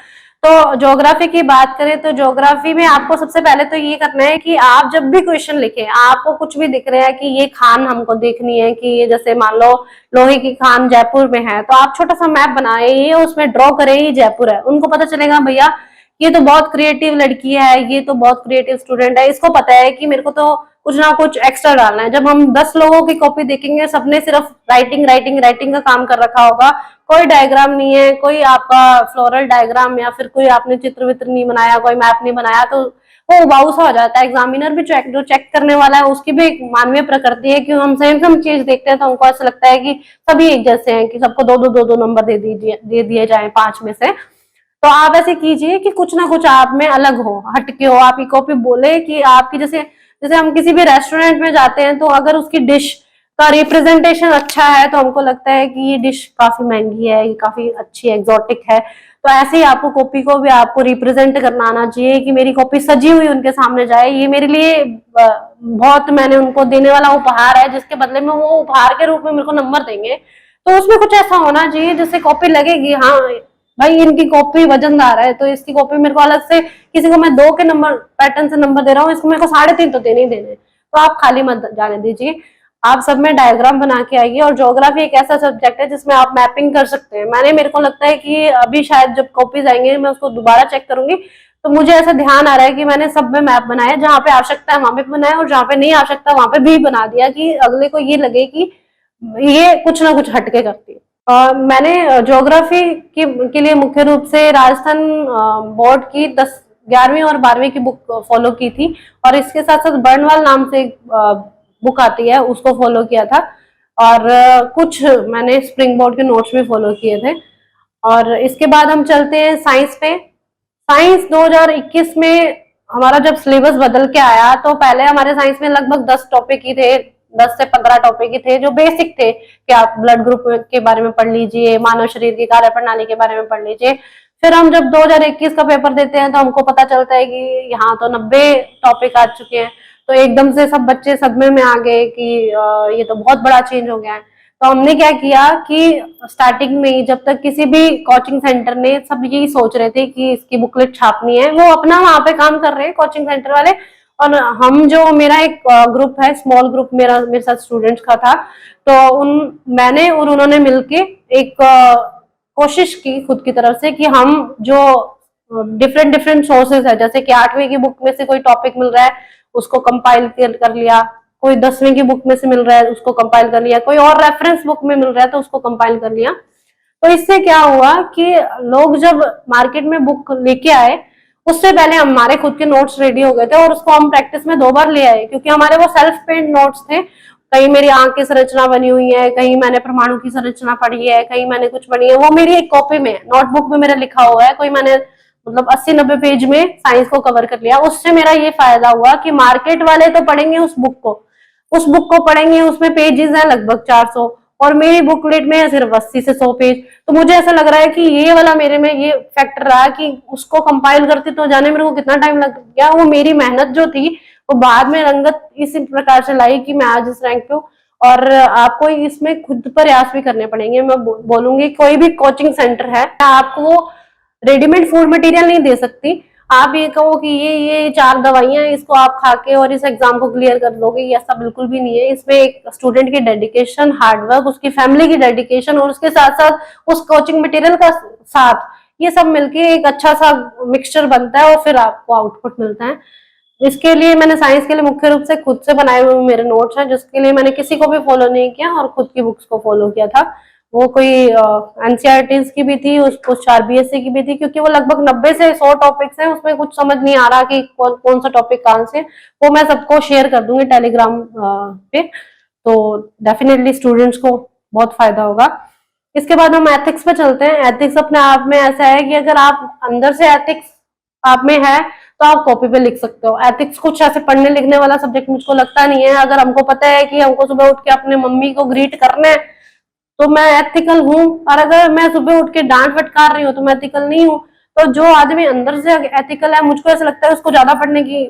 तो ज्योग्राफी की बात करें तो ज्योग्राफी में आपको सबसे पहले तो ये करना है कि आप जब भी क्वेश्चन लिखें, आपको कुछ भी दिख रहा है कि ये खान हमको देखनी है, कि ये जैसे मान लो लोहे की खान जयपुर में है, तो आप छोटा सा मैप बनाए, उसमें ड्रॉ करें ये जयपुर है। उनको पता चलेगा भैया ये तो बहुत क्रिएटिव लड़की है, ये तो बहुत क्रिएटिव स्टूडेंट है, इसको पता है कि मेरे को तो कुछ ना कुछ एक्स्ट्रा डालना है। जब हम 10 लोगों की कॉपी देखेंगे, सबने सिर्फ राइटिंग राइटिंग राइटिंग का काम कर रखा होगा, कोई डायग्राम नहीं है, कोई आपका फ्लोरल डायग्राम या फिर कोई आपने चित्र वित्र नहीं बनाया, कोई मैप नहीं बनाया, तो वो उबाऊ सा हो जाता है। एग्जामिनर भी जो चेक करने वाला है उसकी भी एक मानवीय प्रकृति है कि हम सेम चीज देखते हैं तो हमको ऐसा लगता है कि सभी एक जैसे हैं, कि सबको दो नंबर दे दिए जाए 5 में से। तो आप ऐसे कीजिए कि कुछ ना कुछ आप में अलग हो, हटके हो। आप ये कॉपी बोले कि आपकी जैसे जैसे हम किसी भी रेस्टोरेंट में जाते हैं तो अगर उसकी डिश का रिप्रेजेंटेशन अच्छा है तो हमको लगता है कि ये डिश काफी महंगी है, ये काफी अच्छी एक्सोटिक है। तो ऐसे ही आपको कॉपी को भी आपको रिप्रेजेंट करना आना चाहिए कि मेरी कॉपी सजी हुई उनके सामने जाए, ये मेरे लिए बहुत मैंने उनको देने वाला उपहार है, जिसके बदले में वो उपहार के रूप में मेरे को नंबर देंगे। तो उसमें कुछ ऐसा होना चाहिए जिससे कॉपी लगेगी हाँ भाई इनकी कॉपी वजनदार है, तो इसकी कॉपी मेरे को अलग से, किसी को मैं 2 के नंबर पैटर्न से नंबर दे रहा हूँ, इसको मेरे को 3.5 तो देने ही देने। तो आप खाली मत जाने दीजिए, आप सब में डायग्राम बना के आइए। और ज्योग्राफी एक ऐसा सब्जेक्ट है जिसमें आप मैपिंग कर सकते हैं। मेरे को लगता है कि अभी शायद जब कॉपीज आएंगे मैं उसको दोबारा चेक करूंगी, तो मुझे ऐसा ध्यान आ रहा है कि मैंने सब में मैप बनाया, जहाँ पे आवश्यकता है वहां पे बनाया और जहाँ पे नहीं आवश्यकता वहां पे भी बना दिया, कि अगले को ये लगे कि ये कुछ ना कुछ हटके करती है। मैंने ज्योग्राफी के लिए मुख्य रूप से राजस्थान बोर्ड की 11वीं और 12वीं की बुक फॉलो की थी, और इसके साथ साथ बर्नवाल नाम से बुक आती है उसको फॉलो किया था, और कुछ मैंने स्प्रिंग बोर्ड के नोट्स भी फॉलो किए थे। और इसके बाद हम चलते हैं साइंस पे। साइंस 2021 में हमारा जब सिलेबस बदल के आया तो पहले हमारे साइंस में लगभग 10 टॉपिक ही थे, 10 से 15 टॉपिक ही थे जो बेसिक थे, कि आप ब्लड ग्रुप के बारे में पढ़ लीजिए, मानव शरीर की कार्य प्रणाली के बारे में पढ़ लीजिए। फिर हम जब 2021 का पेपर देते हैं तो हमको पता चलता है कि यहाँ तो 90 टॉपिक आ चुके हैं, तो एकदम से सब बच्चे सदमे में आ गए कि ये तो बहुत बड़ा चेंज हो गया है। तो हमने क्या किया कि स्टार्टिंग में ही, जब तक किसी भी कोचिंग सेंटर ने, सब यही सोच रहे थे कि इसकी बुकलेट छापनी है, वो अपना वहां पे काम कर रहे हैं कोचिंग सेंटर वाले, और हम जो मेरा एक ग्रुप है, स्मॉल ग्रुप मेरे साथ स्टूडेंट्स का था, तो मैंने और उन्होंने मिलके एक कोशिश की खुद की तरफ से कि हम जो डिफरेंट सोर्सेज है, जैसे कि 8वीं की बुक में से कोई टॉपिक मिल रहा है उसको कंपाइल कर लिया, कोई 10वीं की बुक में से मिल रहा है उसको कंपाइल कर लिया, कोई और रेफरेंस बुक में मिल रहा है तो उसको कंपाइल कर लिया। तो इससे क्या हुआ कि लोग जब मार्केट में बुक लेके आए उससे पहले हमारे खुद के नोट्स रेडी हो गए थे, और उसको हम प्रैक्टिस में 2 बार ले आए, क्योंकि हमारे वो सेल्फ पेंट नोट्स थे। कहीं मेरी आंख की संरचना बनी हुई है, कहीं मैंने परमाणु की संरचना पढ़ी है, कहीं मैंने कुछ पढ़ी है, वो मेरी एक कॉपी में नोटबुक में मेरा लिखा हुआ है, कोई मैंने मतलब 80-90 पेज में साइंस को कवर कर लिया। उससे मेरा ये फायदा हुआ कि मार्केट वाले तो पढ़ेंगे उस बुक को पढ़ेंगे, उसमें पेजेस है लगभग 400, और मेरी बुकलेट में है सिर्फ 80 से 100 पेज। तो मुझे ऐसा लग रहा है कि ये वाला मेरे में ये फैक्टर रहा कि उसको कंपाइल करती तो जाने मेरे को कितना टाइम लग गया, वो मेरी मेहनत जो थी वो बाद में रंगत इसी प्रकार से लाई कि मैं आज इस रैंक पे हूँ। और आपको इसमें खुद प्रयास भी करने पड़ेंगे। मैं बोलूंगी कोई भी कोचिंग सेंटर है, आपको रेडीमेड फूड मटेरियल नहीं दे सकती। आप ये कहो कि ये 4 दवाइयां हैं, इसको आप खा के और इस एग्जाम को क्लियर कर दोगे, ऐसा बिल्कुल भी नहीं है। इसमें एक स्टूडेंट की डेडिकेशन, हार्डवर्क, उसकी फैमिली की डेडिकेशन, और उसके साथ साथ उस कोचिंग मटेरियल का साथ, ये सब मिलके एक अच्छा सा मिक्सचर बनता है और फिर आपको आउटपुट मिलता है। इसके लिए मैंने साइंस के लिए मुख्य रूप से खुद से बनाए हुए मेरे नोट्स हैं, जिसके लिए मैंने किसी को भी फॉलो नहीं किया और खुद की बुक्स को फॉलो किया था। वो कोई एनसीईआरटीज की भी थी, उसको CBSE की भी थी, क्योंकि वो लगभग 90 से 100 टॉपिक्स हैं, उसमें कुछ समझ नहीं आ रहा कि कौन सा टॉपिक कहाँ से। वो मैं सबको शेयर कर दूंगी टेलीग्राम पे, तो डेफिनेटली स्टूडेंट्स को बहुत फायदा होगा। इसके बाद हम एथिक्स पे चलते हैं। एथिक्स अपने आप में ऐसा है कि अगर आप अंदर से एथिक्स आप में है तो आप कॉपी पे लिख सकते हो। एथिक्स कुछ ऐसे पढ़ने लिखने वाला सब्जेक्ट मुझको लगता नहीं है। अगर हमको पता है कि हमको सुबह उठ के अपने मम्मी को ग्रीट करना है तो मैं एथिकल हूँ, और अगर मैं सुबह उठ के डांट फटकार रही हूँ तो मैं एथिकल नहीं हूँ। तो जो आदमी अंदर से एथिकल है, मुझको ऐसा लगता है उसको ज्यादा पढ़ने की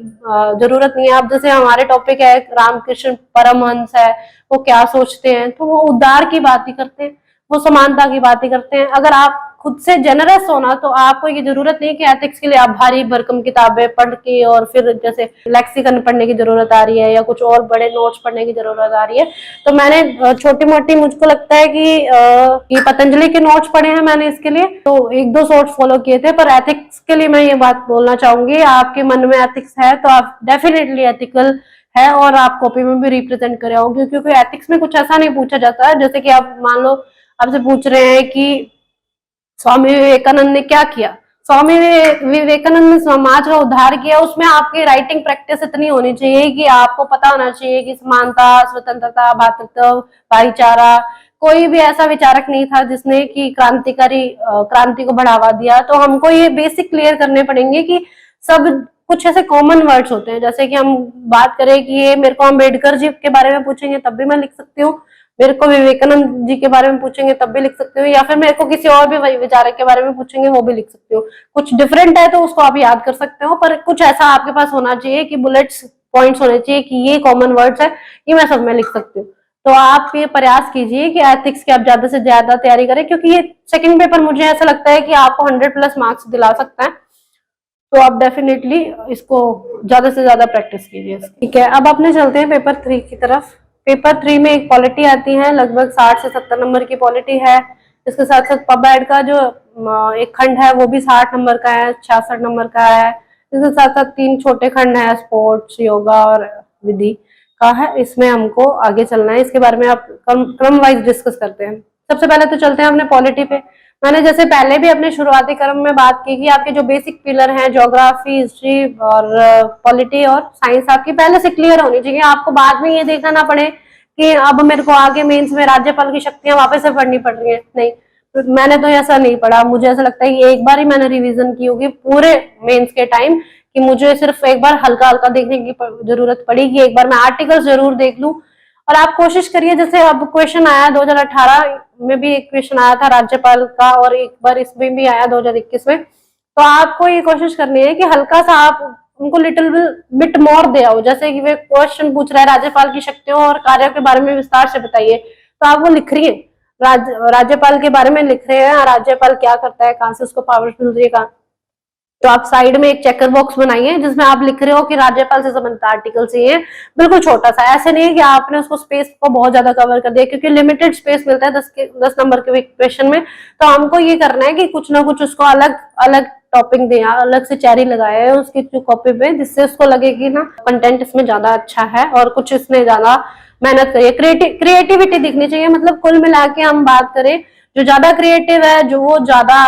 जरूरत नहीं है। अब जैसे हमारे टॉपिक है रामकृष्ण परमहंस है, वो क्या सोचते हैं, तो वो उद्धार की बात ही करते हैं, वो समानता की बात ही करते हैं। अगर आप खुद से जेनरस हो ना, तो आपको ये जरूरत नहीं कि एथिक्स के लिए आप भारी भरकम किताबें पढ़ के और फिर जैसे लेक्सिकन पढ़ने की जरूरत आ रही है या कुछ और बड़े नोट्स पढ़ने की जरूरत आ रही है। तो मैंने छोटी मोटी, मुझको लगता है कि पतंजलि के नोट्स पढ़े हैं मैंने इसके लिए, तो एक दो सोर्स फॉलो किए थे। पर एथिक्स के लिए मैं ये बात बोलना चाहूंगी, आपके मन में एथिक्स है तो आप डेफिनेटली एथिकल है और आप कॉपी में भी रिप्रेजेंट करे होंगे, क्योंकि एथिक्स में कुछ ऐसा नहीं पूछा जाता है। जैसे कि आप मान लो आपसे पूछ रहे हैं कि स्वामी विवेकानंद ने क्या किया, स्वामी विवेकानंद ने समाज का उद्धार किया, उसमें आपकी राइटिंग प्रैक्टिस इतनी होनी चाहिए कि आपको पता होना चाहिए कि समानता, स्वतंत्रता, भातृत्व, भाईचारा, कोई भी ऐसा विचारक नहीं था जिसने कि क्रांति को बढ़ावा दिया। तो हमको ये बेसिक क्लियर करने पड़ेंगे कि सब कुछ ऐसे कॉमन वर्ड्स होते हैं। जैसे कि हम बात करें कि ये मेरे को अम्बेडकर जी के बारे में पूछेंगे तब भी मैं लिख सकती हूँ, मेरे को विवेकानंद जी के बारे में पूछेंगे तब भी लिख सकते हो, या फिर मेरे को किसी और भी विचारक के बारे में पूछेंगे वो भी लिख सकते हो। कुछ डिफरेंट है तो उसको आप याद कर सकते हो, पर कुछ ऐसा आपके पास होना चाहिए कि बुलेट्स पॉइंट्स होने चाहिए कि ये कॉमन वर्ड्स है, ये मैं सब में लिख सकती हूँ। तो आप ये प्रयास कीजिए कि एथिक्स की आप ज्यादा से ज्यादा तैयारी करें, क्योंकि ये सेकंड पेपर मुझे ऐसा लगता है कि आपको 100+ मार्क्स दिला सकता है। तो आप डेफिनेटली इसको ज्यादा से ज्यादा प्रैक्टिस कीजिए। ठीक है, अब अपने चलते हैं पेपर 3 की तरफ। पेपर 3 में एक पॉलिटी आती है, लगभग 60 से 70 नंबर की पॉलिटी है। इसके साथ साथ पब एड का जो एक खंड है वो भी 60 नंबर का है, 66 नंबर का है। इसके साथ साथ 3 छोटे खंड है, स्पोर्ट्स, योगा और विधि का है। इसमें हमको आगे चलना है, इसके बारे में आप क्रम वाइज डिस्कस करते हैं। सबसे पहले तो चलते हैं अपने पॉलिटी पे। मैंने जैसे पहले भी अपने शुरुआती क्रम में बात की कि आपके जो बेसिक पिलर हैं, ज्योग्राफी, हिस्ट्री और पॉलिटी और साइंस, आपकी पहले से क्लियर होनी चाहिए। आपको बाद में ये देखना ना पड़े कि अब मेरे को आगे मेंस में राज्यपाल की शक्तियां वापस से पढ़नी पड़ रही है। नहीं, तो मैंने तो ऐसा नहीं पढ़ा। मुझे ऐसा लगता है कि एक बार ही मैंने रिवीजन की होगी पूरे मेंस के टाइम, कि मुझे सिर्फ एक बार हल्का हल्का देखने की जरूरत पड़ी, कि एक बार मैं आर्टिकल्स जरूर देख लूं। और आप कोशिश करिए, जैसे अब क्वेश्चन आया 2018 में भी एक क्वेश्चन आया था राज्यपाल का, और एक बार इसमें भी आया 2021 में। तो आपको ये कोशिश करनी है कि हल्का सा आप उनको लिटिल बिट मोर दे आओ। जैसे कि वे क्वेश्चन पूछ रहा है राज्यपाल की शक्तियों और कार्यों के बारे में विस्तार से बताइए, तो आप वो लिख रही है, राज्यपाल के बारे में लिख रहे हैं, राज्यपाल क्या करता है, कहाँ से उसको पावर मिल रही है, तो आप साइड में एक चेकर बॉक्स बनाइए जिसमें आप लिख रहे हो कि राज्यपाल से संबंधित आर्टिकल चाहिए। बिल्कुल छोटा सा, ऐसे नहीं कि आपने उसको स्पेस को बहुत ज्यादा कवर कर दिया, क्योंकि लिमिटेड स्पेस मिलता है 10 नंबर के क्वेश्चन में। तो हमको ये करना है कि कुछ ना कुछ उसको अलग अलग टॉपिक दें, अलग से चेरी लगाए उसकी कॉपी पे, जिससे उसको लगे कि ना कंटेंट इसमें ज्यादा अच्छा है और कुछ इसने ज्यादा मेहनत करिए। क्रिएटिविटी दिखनी चाहिए। मतलब कुल मिला के हम बात करें, जो ज्यादा क्रिएटिव है जो वो ज्यादा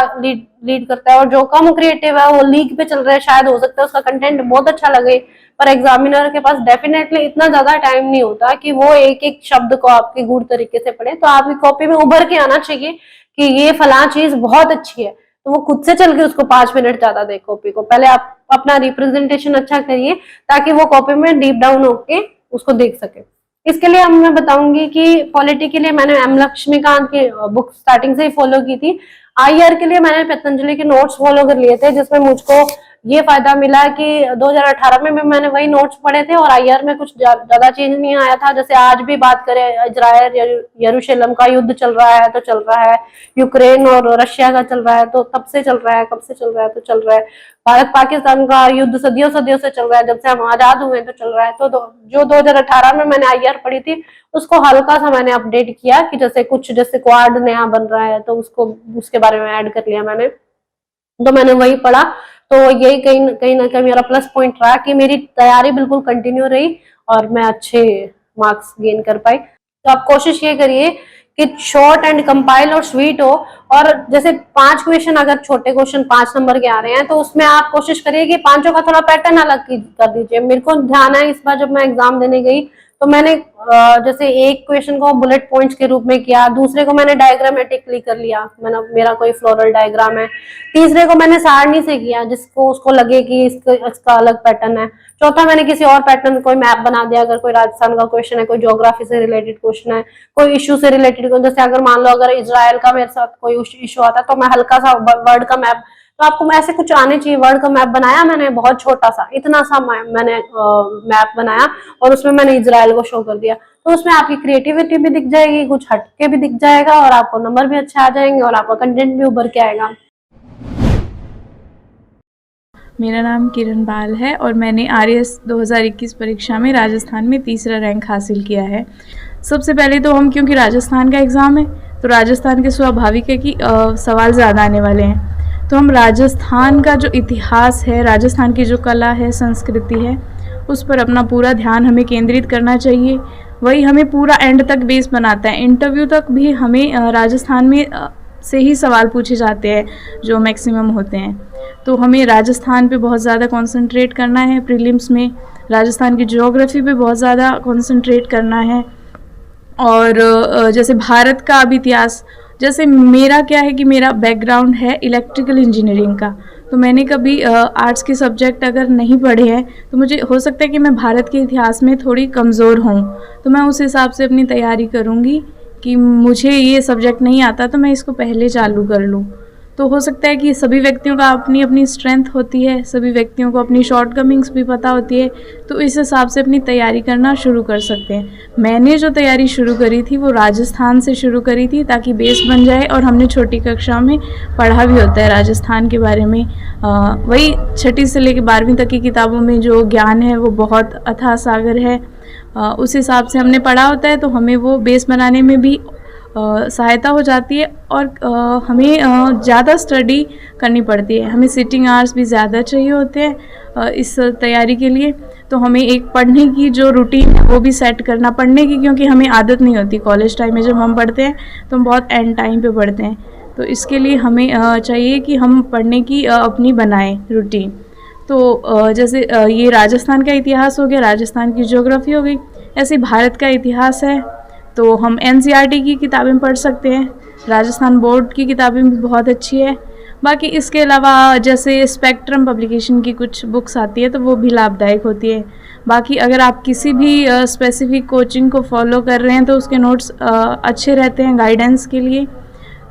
लीड करता है, और जो कम क्रिएटिव है वो लीक पे चल रहा है, शायद हो सकता है उसका कंटेंट बहुत अच्छा लगे, पर एग्जामिनर के पास डेफिनेटली इतना ज्यादा टाइम नहीं होता कि वो एक एक शब्द को आपके गुड़ तरीके से पढ़े। तो आपकी कॉपी में उभर के आना चाहिए कि ये फला चीज बहुत अच्छी है, तो वो खुद से चल के उसको 5 मिनट ज्यादा दे कॉपी को। पहले आप अपना रिप्रेजेंटेशन अच्छा करिए ताकि वो कॉपी में डीप डाउन होके उसको देख सके। इसके लिए मैं बताऊंगी कि पॉलिटी के लिए मैंने एम लक्ष्मीकांत की बुक स्टार्टिंग से ही फॉलो की थी। आईआर के लिए मैंने पतंजलि के नोट्स फॉलो कर लिए थे, जिसमें मुझको ये फायदा मिला कि 2018 में मैंने वही नोट्स पढ़े थे और आईआर में कुछ ज्यादा चेंज नहीं आया था। जैसे आज भी बात करें, इजराइल यरूशलेम का युद्ध चल रहा है तो चल रहा है, यूक्रेन और रशिया का चल रहा है तो तब से चल रहा है, कब से चल रहा है तो चल रहा है, भारत पाकिस्तान का युद्ध सदियों सदियों से चल रहा है, जब से हम आजाद हुए तो चल रहा है। तो जो 2018 में मैंने आईआर पढ़ी थी उसको हल्का सा मैंने अपडेट किया कि जैसे क्वाड नया बन रहा है तो उसके बारे में ऐड कर लिया मैंने, तो मैंने वही पढ़ा। तो यही कहीं ना कहीं मेरा प्लस पॉइंट रहा कि मेरी तैयारी बिल्कुल कंटिन्यू रही और मैं अच्छे मार्क्स गेन कर पाई। तो आप कोशिश ये करिए कि शॉर्ट एंड कंपाइल और स्वीट हो, और जैसे 5 क्वेश्चन, अगर छोटे क्वेश्चन 5 नंबर के आ रहे हैं तो उसमें आप कोशिश करिए कि 5 का थोड़ा पैटर्न अलग कर दीजिए। मेरे को ध्यान है इस बार जब मैं एग्जाम देने गई तो मैंने जैसे एक क्वेश्चन को बुलेट पॉइंट्स के रूप में किया, दूसरे को मैंने डायग्रामेटिकली कर लिया, मेरा कोई फ्लोरल डायग्राम है, तीसरे को मैंने सारणी से किया जिसको उसको लगे कि इसका अलग पैटर्न है, चौथा मैंने किसी और पैटर्न कोई मैप बना दिया। अगर कोई राजस्थान का क्वेश्चन है, कोई ज्योग्राफी से रिलेटेड क्वेश्चन है, कोई इश्यू से रिलेटेड, जैसे अगर मान लो अगर इजराइल का मेरे साथ कोई इश्यू आता है तो मैं हल्का सा वर्ड का मैप, तो आपको ऐसे कुछ आने चाहिए, वर्ड का मैप बनाया मैंने, बहुत छोटा सा, इतना सा मैंने मैप बनाया और उसमें मैंने इजराइल को शो कर दिया। तो उसमें आपकी क्रिएटिविटी भी दिख जाएगी, कुछ हटके भी दिख जाएगा और आपको नंबर भी अच्छे आ जाएंगे और आपका कंटेंट भी उभर के आएगा। मेरा नाम किरण बाल है और मैंने आरएएस 2021 परीक्षा में राजस्थान में तीसरा रैंक हासिल किया है। सबसे पहले तो हम, क्योंकि राजस्थान का एग्ज़ाम है तो राजस्थान के स्वाभाविक है कि सवाल ज़्यादा आने वाले हैं, तो हम राजस्थान का जो इतिहास है, राजस्थान की जो कला है, संस्कृति है, उस पर अपना पूरा ध्यान हमें केंद्रित करना चाहिए। वही हमें पूरा एंड तक बेस बनाता है। इंटरव्यू तक भी हमें राजस्थान में से ही सवाल पूछे जाते हैं जो मैक्सिमम होते हैं, तो हमें राजस्थान पे बहुत ज़्यादा कंसंट्रेट करना है। प्रीलिम्स में राजस्थान की ज्योग्राफी पे बहुत ज़्यादा कंसंट्रेट करना है। और जैसे भारत का अब इतिहास, जैसे मेरा क्या है कि मेरा बैकग्राउंड है इलेक्ट्रिकल इंजीनियरिंग का, तो मैंने कभी आर्ट्स के सब्जेक्ट अगर नहीं पढ़े हैं तो मुझे हो सकता है कि मैं भारत के इतिहास में थोड़ी कमज़ोर हूँ, तो मैं उस हिसाब से अपनी तैयारी करूँगी कि मुझे ये सब्जेक्ट नहीं आता तो मैं इसको पहले चालू कर लूँ। तो हो सकता है कि सभी व्यक्तियों का अपनी अपनी स्ट्रेंथ होती है, सभी व्यक्तियों को अपनी शॉर्टकमिंग्स भी पता होती है, तो इस हिसाब से अपनी तैयारी करना शुरू कर सकते हैं। मैंने जो तैयारी शुरू करी थी वो राजस्थान से शुरू करी थी ताकि बेस बन जाए, और हमने छोटी कक्षा में पढ़ा भी होता है राजस्थान के बारे में। वही 6ठी से लेकर 12वीं तक की किताबों में जो ज्ञान है वो बहुत अथाह सागर है, उस हिसाब से हमने पढ़ा होता है, तो हमें वो बेस बनाने में भी सहायता हो जाती है। और हमें ज़्यादा स्टडी करनी पड़ती है, हमें सिटिंग आवर्स भी ज़्यादा चाहिए होते हैं इस तैयारी के लिए। तो हमें एक पढ़ने की जो रूटीन है वो भी सेट करना, पढ़ने की, क्योंकि हमें आदत नहीं होती। कॉलेज टाइम में जब हम पढ़ते हैं तो हम बहुत एंड टाइम पे पढ़ते हैं, तो इसके लिए हमें चाहिए कि हम पढ़ने की अपनी बनाएं रूटीन। तो जैसे ये राजस्थान का इतिहास हो गया, राजस्थान की ज्योग्राफी हो गई, ऐसे भारत का इतिहास है तो हम एनसीईआरटी की किताबें पढ़ सकते हैं। राजस्थान बोर्ड की किताबें भी बहुत अच्छी है। बाकी इसके अलावा जैसे स्पेक्ट्रम पब्लिकेशन की कुछ बुक्स आती है तो वो भी लाभदायक होती है। बाकी अगर आप किसी भी स्पेसिफिक कोचिंग को फॉलो कर रहे हैं तो उसके नोट्स अच्छे रहते हैं गाइडेंस के लिए।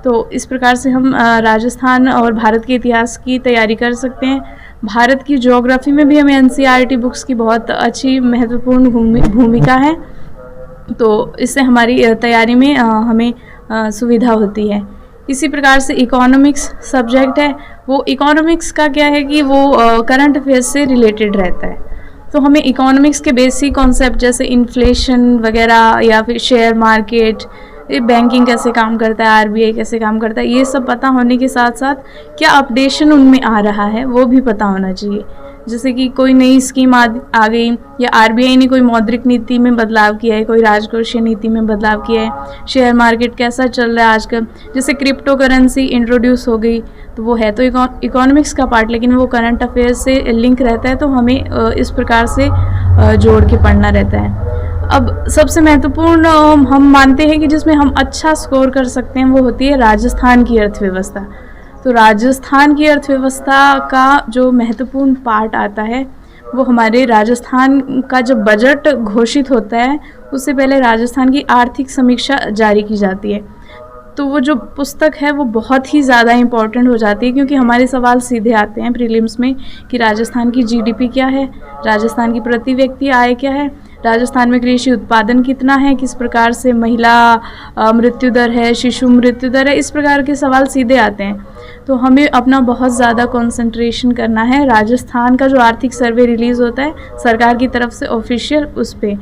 तो इस प्रकार से हम राजस्थान और भारत के इतिहास की तैयारी कर सकते हैं। भारत की ज्योग्राफी में भी हमें एनसीईआरटी बुक्स की बहुत अच्छी महत्वपूर्ण भूमिका है, तो इससे हमारी तैयारी में हमें सुविधा होती है। इसी प्रकार से इकोनॉमिक्स सब्जेक्ट है, वो इकोनॉमिक्स का क्या है कि वो करंट अफेयर्स से रिलेटेड रहता है, तो हमें इकोनॉमिक्स के बेसिक कॉन्सेप्ट जैसे इन्फ्लेशन वगैरह या फिर शेयर मार्केट, बैंकिंग कैसे काम करता है, आरबीआई कैसे काम करता है, ये सब पता होने के साथ साथ क्या अपडेशन उनमें आ रहा है वो भी पता होना चाहिए। जैसे कि कोई नई स्कीम आ गई, या आरबीआई ने कोई मौद्रिक नीति में बदलाव किया है, कोई राजकोषीय नीति में बदलाव किया है, शेयर मार्केट कैसा चल रहा है आजकल, जैसे क्रिप्टो करेंसी इंट्रोड्यूस हो गई, तो वो है तो इकोनॉमिक्स का पार्ट, लेकिन वो करंट अफेयर्स से लिंक रहता है, तो हमें इस प्रकार से जोड़ के पढ़ना रहता है। अब सबसे महत्वपूर्ण हम मानते हैं कि जिसमें हम अच्छा स्कोर कर सकते हैं वो होती है राजस्थान की अर्थव्यवस्था। तो राजस्थान की अर्थव्यवस्था का जो महत्वपूर्ण पार्ट आता है वो हमारे राजस्थान का जब बजट घोषित होता है उससे पहले राजस्थान की आर्थिक समीक्षा जारी की जाती है। तो वो जो पुस्तक है वो बहुत ही ज़्यादा इम्पॉर्टेंट हो जाती है, क्योंकि हमारे सवाल सीधे आते हैं प्रीलिम्स में कि राजस्थान की जीडीपी क्या है, राजस्थान की प्रति व्यक्ति आय क्या है, राजस्थान में कृषि उत्पादन कितना है, किस प्रकार से महिला मृत्यु दर है, शिशु मृत्यु दर है, इस प्रकार के सवाल सीधे आते हैं। तो हमें अपना बहुत ज़्यादा कंसंट्रेशन करना है। राजस्थान का जो आर्थिक सर्वे रिलीज़ होता है सरकार की तरफ से ऑफिशियल, उस पर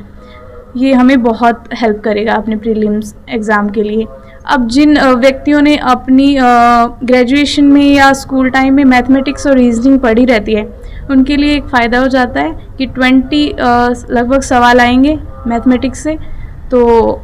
ये हमें बहुत हेल्प करेगा अपने प्रीलिम्स एग्ज़ाम के लिए। अब जिन व्यक्तियों ने अपनी ग्रेजुएशन में या स्कूल टाइम में मैथमेटिक्स और रीजनिंग पढ़ी रहती है उनके लिए एक फ़ायदा हो जाता है कि 20 लगभग सवाल आएंगे मैथमेटिक्स से, तो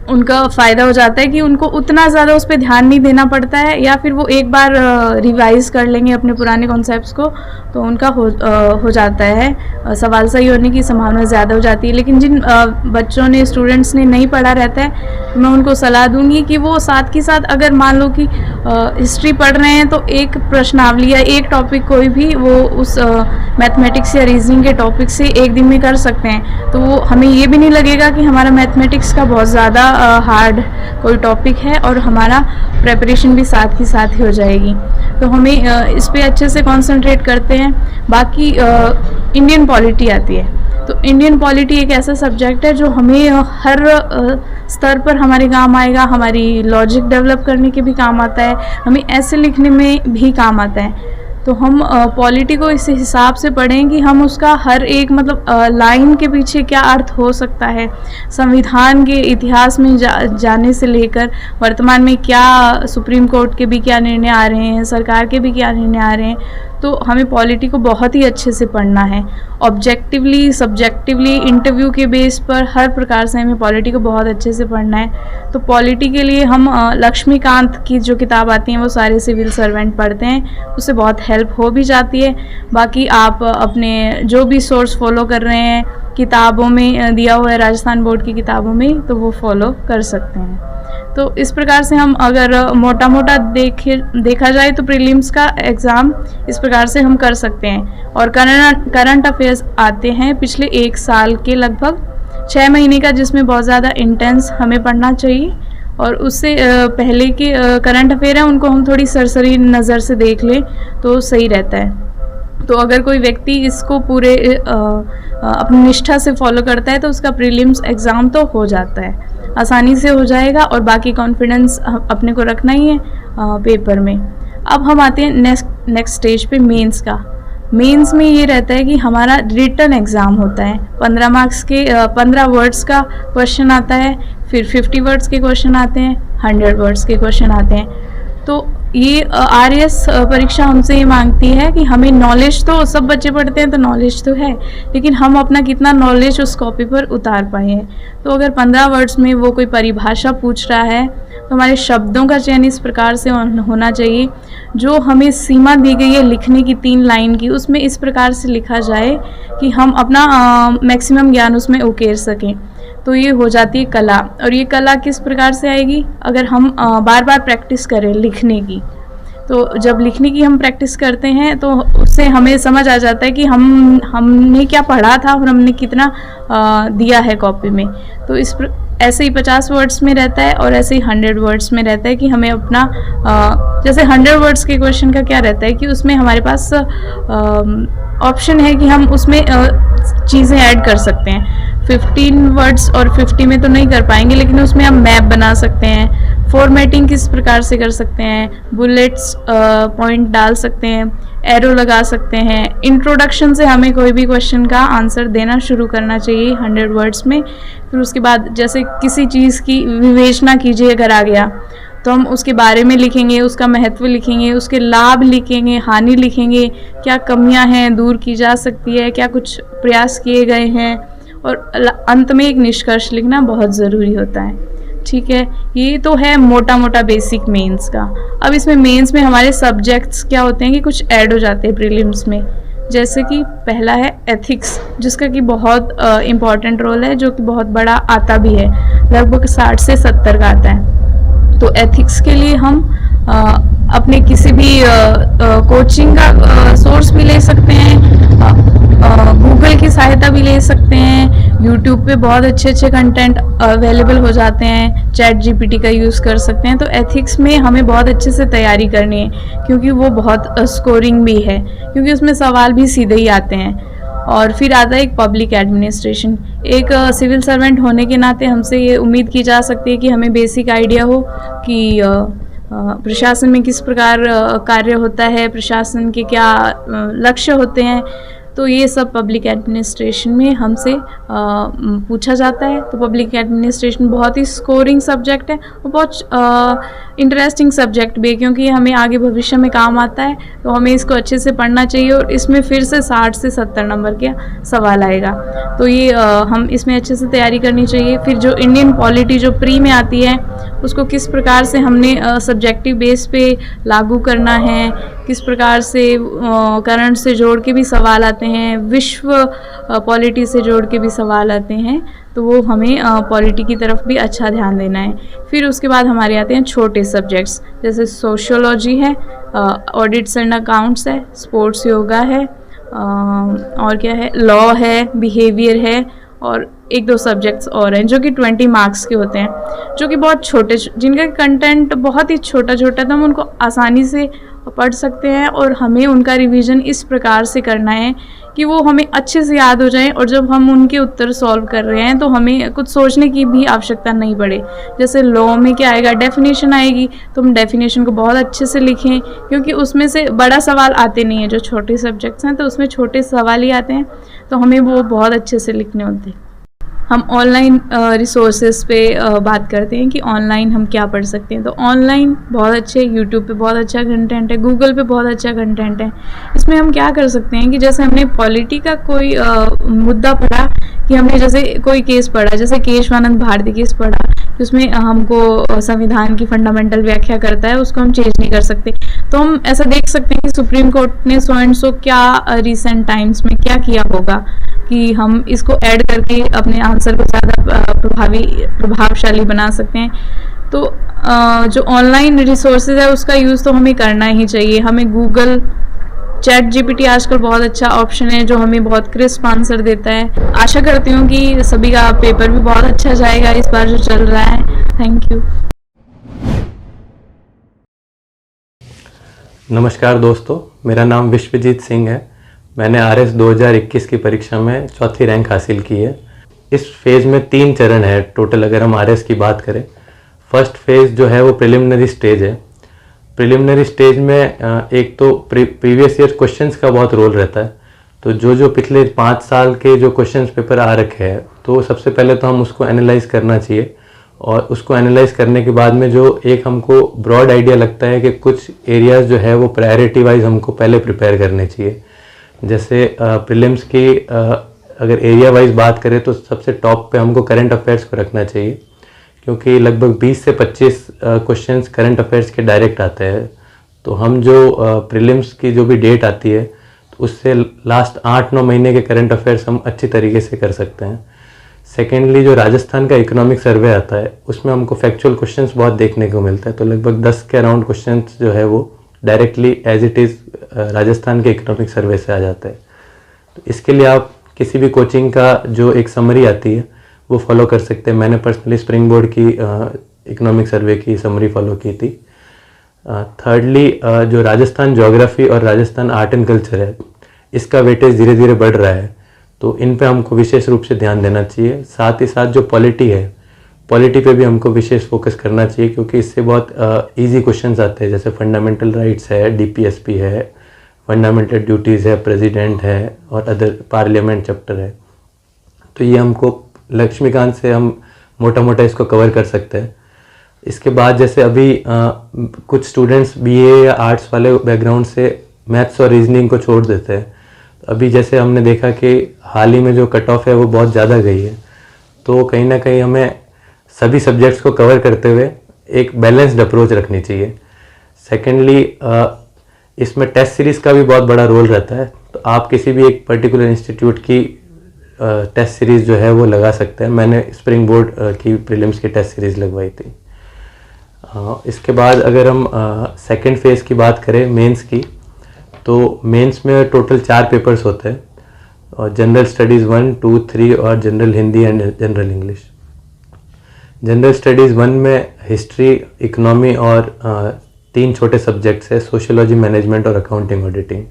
उनका फ़ायदा हो जाता है कि उनको उतना ज़्यादा उस पर ध्यान नहीं देना पड़ता है, या फिर वो एक बार रिवाइज़ कर लेंगे अपने पुराने कॉन्सेप्ट्स को तो उनका हो जाता है, सवाल सही होने की संभावना ज़्यादा हो जाती है। लेकिन जिन बच्चों ने, स्टूडेंट्स ने नहीं पढ़ा रहता है, मैं उनको सलाह दूंगी कि वो साथ के साथ अगर मान लो कि हिस्ट्री पढ़ रहे हैं तो एक प्रश्नावली या एक टॉपिक कोई भी वो उस मैथमेटिक्स या रीजनिंग के टॉपिक से एक दिन में कर सकते हैं, तो वो हमें ये भी नहीं लगेगा कि हमारा मैथमेटिक्स का बहुत ज़्यादा हार्ड कोई टॉपिक है और हमारा प्रेपरेशन भी साथ ही साथ ही हो जाएगी। तो हमें इस पे अच्छे से कंसंट्रेट करते हैं। बाकी इंडियन पॉलिटी आती है, तो इंडियन पॉलिटी एक ऐसा सब्जेक्ट है जो हमें हर स्तर पर हमारे काम आएगा, हमारी लॉजिक डेवलप करने के भी काम आता है, हमें ऐसे लिखने में भी काम आता है। तो हम पॉलिटी को इस हिसाब से पढ़ें कि हम उसका हर एक मतलब लाइन के पीछे क्या अर्थ हो सकता है, संविधान के इतिहास में जाने से लेकर वर्तमान में क्या सुप्रीम कोर्ट के भी क्या निर्णय आ रहे हैं, सरकार के भी क्या निर्णय आ रहे हैं, तो हमें पॉलिटी को बहुत ही अच्छे से पढ़ना है। ऑब्जेक्टिवली, सब्जेक्टिवली, इंटरव्यू के बेस पर हर प्रकार से हमें पॉलिटी को बहुत अच्छे से पढ़ना है। तो पॉलिटी के लिए हम लक्ष्मीकांत की जो किताब आती हैं वो सारे सिविल सर्वेंट पढ़ते हैं, उससे बहुत हेल्प हो भी जाती है। बाकी आप अपने जो भी सोर्स फॉलो कर रहे हैं, किताबों में दिया हुआ है राजस्थान बोर्ड की किताबों में, तो वो फॉलो कर सकते हैं। तो इस प्रकार से हम अगर मोटा मोटा देखा जाए तो प्रीलिम्स का एग्ज़ाम इस प्रकार से हम कर सकते हैं। और करंट अफेयर्स आते हैं पिछले 1 साल के लगभग 6 महीने का, जिसमें बहुत ज़्यादा इंटेंस हमें पढ़ना चाहिए। और उससे पहले के करंट अफेयर हैं उनको हम थोड़ी सरसरी नज़र से देख लें तो सही रहता है। तो अगर कोई व्यक्ति इसको पूरे अपनी निष्ठा से फॉलो करता है तो उसका प्रीलिम्स एग्ज़ाम तो हो जाता है, आसानी से हो जाएगा। और बाकी कॉन्फिडेंस अपने को रखना ही है पेपर में। अब हम आते हैं नेक्स्ट स्टेज पे, मेंस का। मेंस में ये रहता है कि हमारा रिटन एग्ज़ाम होता है, 15 मार्क्स के 15 वर्ड्स का क्वेश्चन आता है, फिर 50 वर्ड्स के क्वेश्चन आते हैं, 100 वर्ड्स के क्वेश्चन आते हैं। तो ये RS परीक्षा हमसे ये मांगती है कि हमें नॉलेज, तो सब बच्चे पढ़ते हैं तो नॉलेज तो है, लेकिन हम अपना कितना नॉलेज उस कॉपी पर उतार पाए हैं। तो अगर 15 वर्ड्स में वो कोई परिभाषा पूछ रहा है तो हमारे शब्दों का चयन इस प्रकार से होना चाहिए, जो हमें सीमा दी गई है लिखने की 3 लाइन की, उसमें इस प्रकार से लिखा जाए कि हम अपना मैक्सिमम ज्ञान उसमें उकेर सकें। तो ये हो जाती है कला। और ये कला किस प्रकार से आएगी, अगर हम बार बार प्रैक्टिस करें लिखने की। तो जब लिखने की हम प्रैक्टिस करते हैं तो उससे हमें समझ आ जाता है कि हमने क्या पढ़ा था और हमने कितना दिया है कॉपी में। तो ऐसे ही 50 वर्ड्स में रहता है और ऐसे ही 100 वर्ड्स में रहता है कि हमें अपना जैसे 100 वर्ड्स के क्वेश्चन का क्या रहता है कि उसमें हमारे पास ऑप्शन है कि हम उसमें चीज़ें ऐड कर सकते हैं। 15 वर्ड्स और 50 में तो नहीं कर पाएंगे, लेकिन उसमें हम मैप बना सकते हैं, फॉर्मेटिंग किस प्रकार से कर सकते हैं, बुलेट्स पॉइंट डाल सकते हैं, एरो लगा सकते हैं। इंट्रोडक्शन से हमें कोई भी क्वेश्चन का आंसर देना शुरू करना चाहिए 100 वर्ड्स में। फिर उसके बाद जैसे किसी चीज़ की विवेचना कीजिए अगर आ गया तो हम उसके बारे में लिखेंगे, उसका महत्व लिखेंगे, उसके लाभ लिखेंगे, हानि लिखेंगे, क्या कमियां हैं दूर की जा सकती है, क्या कुछ प्रयास किए गए हैं, और अंत में एक निष्कर्ष लिखना बहुत ज़रूरी होता है। ठीक है, ये तो है मोटा मोटा बेसिक मेंस का। अब इसमें मेंस में हमारे सब्जेक्ट्स क्या होते हैं कि कुछ ऐड हो जाते हैं प्रीलिम्स में। जैसे कि पहला है एथिक्स, जिसका कि बहुत इम्पॉर्टेंट रोल है, जो कि बहुत बड़ा आता भी है, लगभग 60 से 70 का आता है। तो एथिक्स के लिए हम अपने किसी भी कोचिंग का सोर्स भी ले सकते हैं, गूगल की सहायता भी ले सकते हैं, यूट्यूब पे बहुत अच्छे अच्छे कंटेंट अवेलेबल हो जाते हैं, चैट GPT का यूज़ कर सकते हैं। तो एथिक्स में हमें बहुत अच्छे से तैयारी करनी है, क्योंकि वो बहुत स्कोरिंग भी है, क्योंकि उसमें सवाल भी सीधे ही आते हैं। और फिर आता है एक पब्लिक एडमिनिस्ट्रेशन। एक सिविल सर्वेंट होने के नाते हमसे ये उम्मीद की जा सकती है कि हमें बेसिक आइडिया हो कि प्रशासन में किस प्रकार कार्य होता है, प्रशासन के क्या लक्ष्य होते हैं। तो ये सब पब्लिक एडमिनिस्ट्रेशन में हमसे पूछा जाता है। तो पब्लिक एडमिनिस्ट्रेशन बहुत ही स्कोरिंग सब्जेक्ट है और बहुत इंटरेस्टिंग सब्जेक्ट भी है, क्योंकि हमें आगे भविष्य में काम आता है। तो हमें इसको अच्छे से पढ़ना चाहिए और इसमें फिर से 60 से 70 नंबर के सवाल आएगा। तो ये हम इसमें अच्छे से तैयारी करनी चाहिए। फिर जो इंडियन पॉलिटी जो प्री में आती है उसको किस प्रकार से हमने सब्जेक्टिव बेस पे लागू करना है, किस प्रकार से करंट से जोड़ के भी सवाल आते हैं, विश्व पॉलिटी से जोड़ के भी सवाल आते हैं। तो वो हमें पॉलिटी की तरफ भी अच्छा ध्यान देना है। फिर उसके बाद हमारे आते हैं छोटे सब्जेक्ट्स, जैसे सोशियोलॉजी है, ऑडिट्स एंड अकाउंट्स है, स्पोर्ट्स योगा है, और क्या है, लॉ है, बिहेवियर है, और 1-2 सब्जेक्ट्स और हैं जो कि 20 मार्क्स के होते हैं, जो कि बहुत छोटे, जिनका कंटेंट बहुत ही छोटा छोटा था, हम उनको आसानी से पढ़ सकते हैं। और हमें उनका रिवीजन इस प्रकार से करना है कि वो हमें अच्छे से याद हो जाएं, और जब हम उनके उत्तर सॉल्व कर रहे हैं तो हमें कुछ सोचने की भी आवश्यकता नहीं पड़े। जैसे लॉ में क्या आएगा, डेफिनेशन आएगी, तो हम डेफिनेशन को बहुत अच्छे से लिखें, क्योंकि उसमें से बड़ा सवाल आते नहीं है। जो छोटे सब्जेक्ट्स हैं तो उसमें छोटे सवाल ही आते हैं, तो हमें वो बहुत अच्छे से लिखने होते हैं। हम ऑनलाइन रिसोर्सेज पे बात करते हैं कि ऑनलाइन हम क्या पढ़ सकते हैं। तो ऑनलाइन बहुत अच्छे, यूट्यूब पे बहुत अच्छा कंटेंट है, गूगल पे बहुत अच्छा कंटेंट है। इसमें हम क्या कर सकते हैं कि जैसे हमने पॉलिटी का कोई मुद्दा पढ़ा, कि हमने जैसे कोई केस पढ़ा, जैसे केशवानंद भारती केस पढ़ा, जिसमें हमको संविधान की फंडामेंटल व्याख्या करता है, उसको हम चेंज नहीं कर सकते। तो हम ऐसा देख सकते हैं कि सुप्रीम कोर्ट ने सो एंड सो क्या रिसेंट टाइम्स में क्या किया होगा, कि हम इसको ऐड करके अपने आंसर को ज़्यादा प्रभावशाली बना सकते हैं। तो जो ऑनलाइन रिसोर्सेज है उसका यूज़ तो हमें करना ही चाहिए। हमें गूगल, चैट जीपीटी आजकल बहुत अच्छा ऑप्शन है जो हमें बहुत क्रिस्प आंसर देता है। आशा करती हूँ कि सभी का पेपर भी बहुत अच्छा जाएगा इस बार जो चल रहा है। Thank you. नमस्कार दोस्तों, मेरा नाम विश्वजीत सिंह है। मैंने RS 2021 की परीक्षा में 4थी रैंक हासिल की है। इस फेज़ में 3 चरण है टोटल, अगर हम RS की बात करें। फर्स्ट फेज़ जो है वो प्रिलिमिनरी स्टेज है। प्रिलिमिनरी स्टेज में एक तो प्रीवियस ईयर क्वेश्चंस का बहुत रोल रहता है। तो जो पिछले 5 साल के जो क्वेश्चंस पेपर आ रखे हैं, तो सबसे पहले तो हम उसको एनालाइज करना चाहिए, और उसको एनालाइज करने के बाद में जो एक हमको ब्रॉड आइडिया लगता है कि कुछ एरियाज़ जो है वो प्रायोरिटी वाइज हमको पहले प्रिपेयर करने चाहिए। जैसे प्रीलिम्स की अगर एरिया वाइज बात करें तो सबसे टॉप पे हमको करंट अफेयर्स को रखना चाहिए, क्योंकि लगभग 20 से 25 क्वेश्चंस करंट अफेयर्स के डायरेक्ट आते हैं। तो हम जो प्रीलिम्स की जो भी डेट आती है, तो उससे लास्ट 8-9 महीने के करंट अफेयर्स हम अच्छी तरीके से कर सकते हैं। सेकेंडली, जो राजस्थान का इकोनॉमिक सर्वे आता है, उसमें हमको फैक्चुअल क्वेश्चंस बहुत देखने को मिलता है। तो लगभग 10 के अराउंड क्वेश्चंस जो है वो directly as it is Rajasthan के इकोनॉमिक सर्वे से आ जाता है। तो इसके लिए आप किसी भी कोचिंग का जो एक समरी आती है वो फॉलो कर सकते हैं। मैंने पर्सनली स्प्रिंग बोर्ड की इकोनॉमिक सर्वे की समरी फॉलो की थी। थर्डली, जो राजस्थान ज्योग्राफी और राजस्थान आर्ट एंड कल्चर है, इसका वेटेज धीरे धीरे बढ़ रहा है, तो इन पे हमको विशेष रूप से ध्यान देना चाहिए। साथ ही साथ जो पॉलिटी है, पॉलिटी पे भी हमको विशेष फोकस करना चाहिए, क्योंकि इससे बहुत इजी क्वेश्चंस आते हैं। जैसे फंडामेंटल राइट्स है, DPSP है, फंडामेंटल ड्यूटीज़ है, प्रेसिडेंट है, और अदर पार्लियामेंट चैप्टर है। तो ये हमको लक्ष्मीकांत से हम मोटा मोटा इसको कवर कर सकते हैं। इसके बाद जैसे अभी कुछ स्टूडेंट्स BA या आर्ट्स वाले बैकग्राउंड से मैथ्स और रीजनिंग को छोड़ देते हैं। अभी जैसे हमने देखा कि हाल ही में जो कट ऑफ है वो बहुत ज़्यादा गई है, तो कहीं ना कहीं हमें सभी सब्जेक्ट्स को कवर करते हुए एक बैलेंस्ड अप्रोच रखनी चाहिए। सेकेंडली, इसमें टेस्ट सीरीज़ का भी बहुत बड़ा रोल रहता है। तो आप किसी भी एक पर्टिकुलर इंस्टीट्यूट की टेस्ट सीरीज़ जो है वो लगा सकते हैं। मैंने स्प्रिंग बोर्ड की प्रीलिम्स की टेस्ट सीरीज़ लगवाई थी। इसके बाद अगर हम सेकेंड फेज़ की बात करें, मेंस की, तो मेंस में टोटल 4 पेपर्स होते हैं, और जनरल स्टडीज़ 1, 2, 3 और general Hindi and general English. General studies 1 में हिस्ट्री, इकोनॉमी और 3 छोटे सब्जेक्ट्स है, सोशियोलॉजी, मैनेजमेंट और अकाउंटिंग ऑडिटिंग।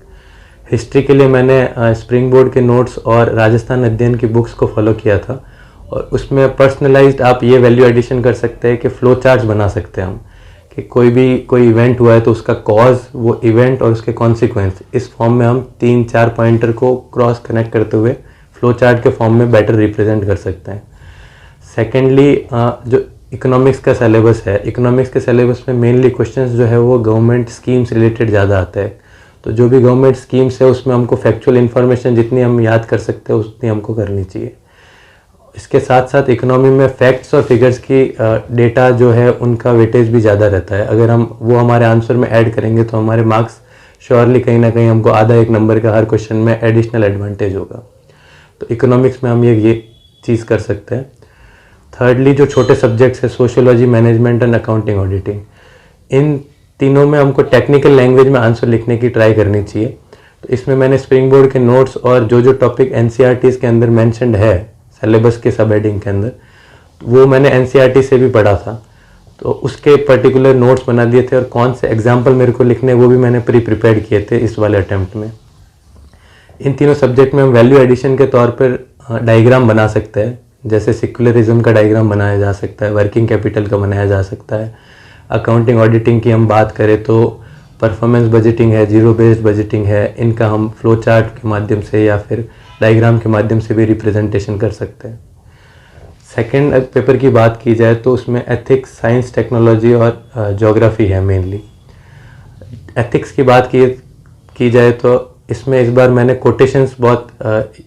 हिस्ट्री के लिए मैंने स्प्रिंग बोर्ड के नोट्स और राजस्थान अध्ययन की बुक्स को फॉलो किया था, और उसमें पर्सनलाइज्ड आप ये वैल्यू एडिशन कर सकते हैं कि फ्लो चार्ट्स बना सकते हैं हम, कि कोई इवेंट हुआ है तो उसका कॉज, वो इवेंट और उसके कॉन्सिक्वेंस, इस फॉर्म में हम 3-4 पॉइंटर को क्रॉस कनेक्ट करते हुए फ्लो चार्ट के फॉर्म में बेटर रिप्रेजेंट कर सकते हैं। सेकेंडली, जो इकोनॉमिक्स का सिलेबस है, इकोनॉमिक्स के सिलेबस में मेनली क्वेश्चंस जो है वो गवर्नमेंट स्कीम्स रिलेटेड ज़्यादा आता है। तो जो भी गवर्नमेंट स्कीम्स है उसमें हमको फैक्चुअल इन्फॉर्मेशन जितनी हम याद कर सकते हैं उतनी हमको करनी चाहिए। इसके साथ साथ इकोनॉमी में फैक्ट्स और फिगर्स की डेटा जो है उनका वेटेज भी ज़्यादा रहता है। अगर हम वो हमारे आंसर में ऐड करेंगे तो हमारे मार्क्स श्योरली कहीं ना कहीं हमको आधा एक नंबर का हर क्वेश्चन में एडिशनल एडवांटेज होगा। तो इकोनॉमिक्स में हम ये चीज़ कर सकते हैं। थर्डली, जो छोटे सब्जेक्ट्स है sociology, management and accounting, auditing, इन तीनों में हमको टेक्निकल लैंग्वेज में आंसर लिखने की ट्राई करनी चाहिए। तो इसमें मैंने स्प्रिंग बोर्ड के नोट्स और जो टॉपिक एनसीईआरटीज़ के अंदर मेंशन्ड है सिलेबस के सब हेडिंग के अंदर, वो मैंने एनसीईआरटी से भी पढ़ा था, तो उसके पर्टिकुलर नोट्स बना दिए थे और कौन से एग्जाम्पल मेरे को लिखने वो भी मैंने प्रिपेयर किए थे इस वाले अटैम्प्ट में। इन तीनों सब्जेक्ट में हम वैल्यू एडिशन के तौर पर डायग्राम बना सकते हैं, जैसे सेक्युलरिज्म का डायग्राम बनाया जा सकता है, वर्किंग कैपिटल का बनाया जा सकता है। अकाउंटिंग ऑडिटिंग की हम बात करें तो परफॉर्मेंस बजटिंग है, जीरो बेस्ड बजटिंग है, इनका हम फ्लो चार्ट के माध्यम से या फिर डायग्राम के माध्यम से भी रिप्रेजेंटेशन कर सकते हैं। सेकेंड पेपर की बात की जाए तो उसमें एथिक्स, साइंस, टेक्नोलॉजी और ज्योग्राफी है मेनली। एथिक्स की बात की जाए तो इसमें इस बार मैंने कोटेशंस बहुत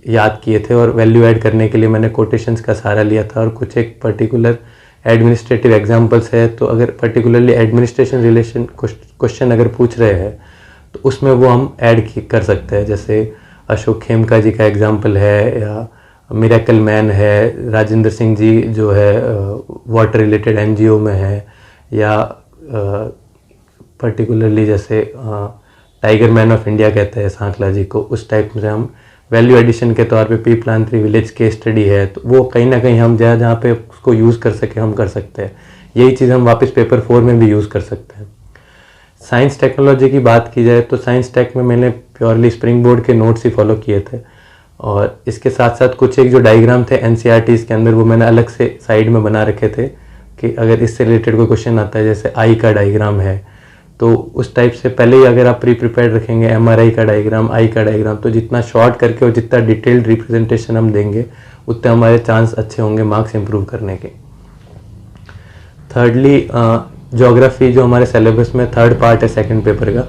याद किए थे और वैल्यू ऐड करने के लिए मैंने कोटेशंस का सहारा लिया था और कुछ एक पर्टिकुलर एडमिनिस्ट्रेटिव एग्जांपल्स है। तो अगर पर्टिकुलरली एडमिनिस्ट्रेशन रिलेशन क्वेश्चन अगर पूछ रहे हैं तो उसमें वो हम ऐड कर सकते हैं, जैसे अशोक खेमका जी का एग्जाम्पल है या मिरेकल मैन है, राजेंद्र सिंह जी जो है वाटर रिलेटेड एनजीओ में है, या पर्टिकुलरली जैसे टाइगर मैन ऑफ इंडिया कहते हैं सांखला जी को, उस टाइप से हम वैल्यू एडिशन के तौर पे पीपलांत्री विलेज केस स्टडी है, तो वो कहीं ना कहीं हम जहाँ पे उसको यूज़ कर सके हम कर सकते हैं। यही चीज़ हम वापस पेपर 4 में भी यूज़ कर सकते हैं। साइंस टेक्नोलॉजी की बात की जाए तो साइंस टेक में मैंने प्योरली स्प्रिंग बोर्ड के नोट्स ही फॉलो किए थे और इसके साथ साथ कुछ एक जो डायग्राम थे एनसीईआरटीज़ के अंदर वो मैंने अलग से साइड में बना रखे थे कि अगर इससे रिलेटेड कोई क्वेश्चन आता है, जैसे आई का डायग्राम है, तो उस टाइप से पहले ही अगर आप प्रिपेयर्ड रखेंगे एमआरआई का डायग्राम, आई का डायग्राम, तो जितना शॉर्ट करके और जितना डिटेल्ड रिप्रेजेंटेशन हम देंगे उतने हमारे चांस अच्छे होंगे मार्क्स इंप्रूव करने के। थर्डली, ज्योग्राफी जो हमारे सिलेबस में थर्ड पार्ट है सेकंड पेपर का,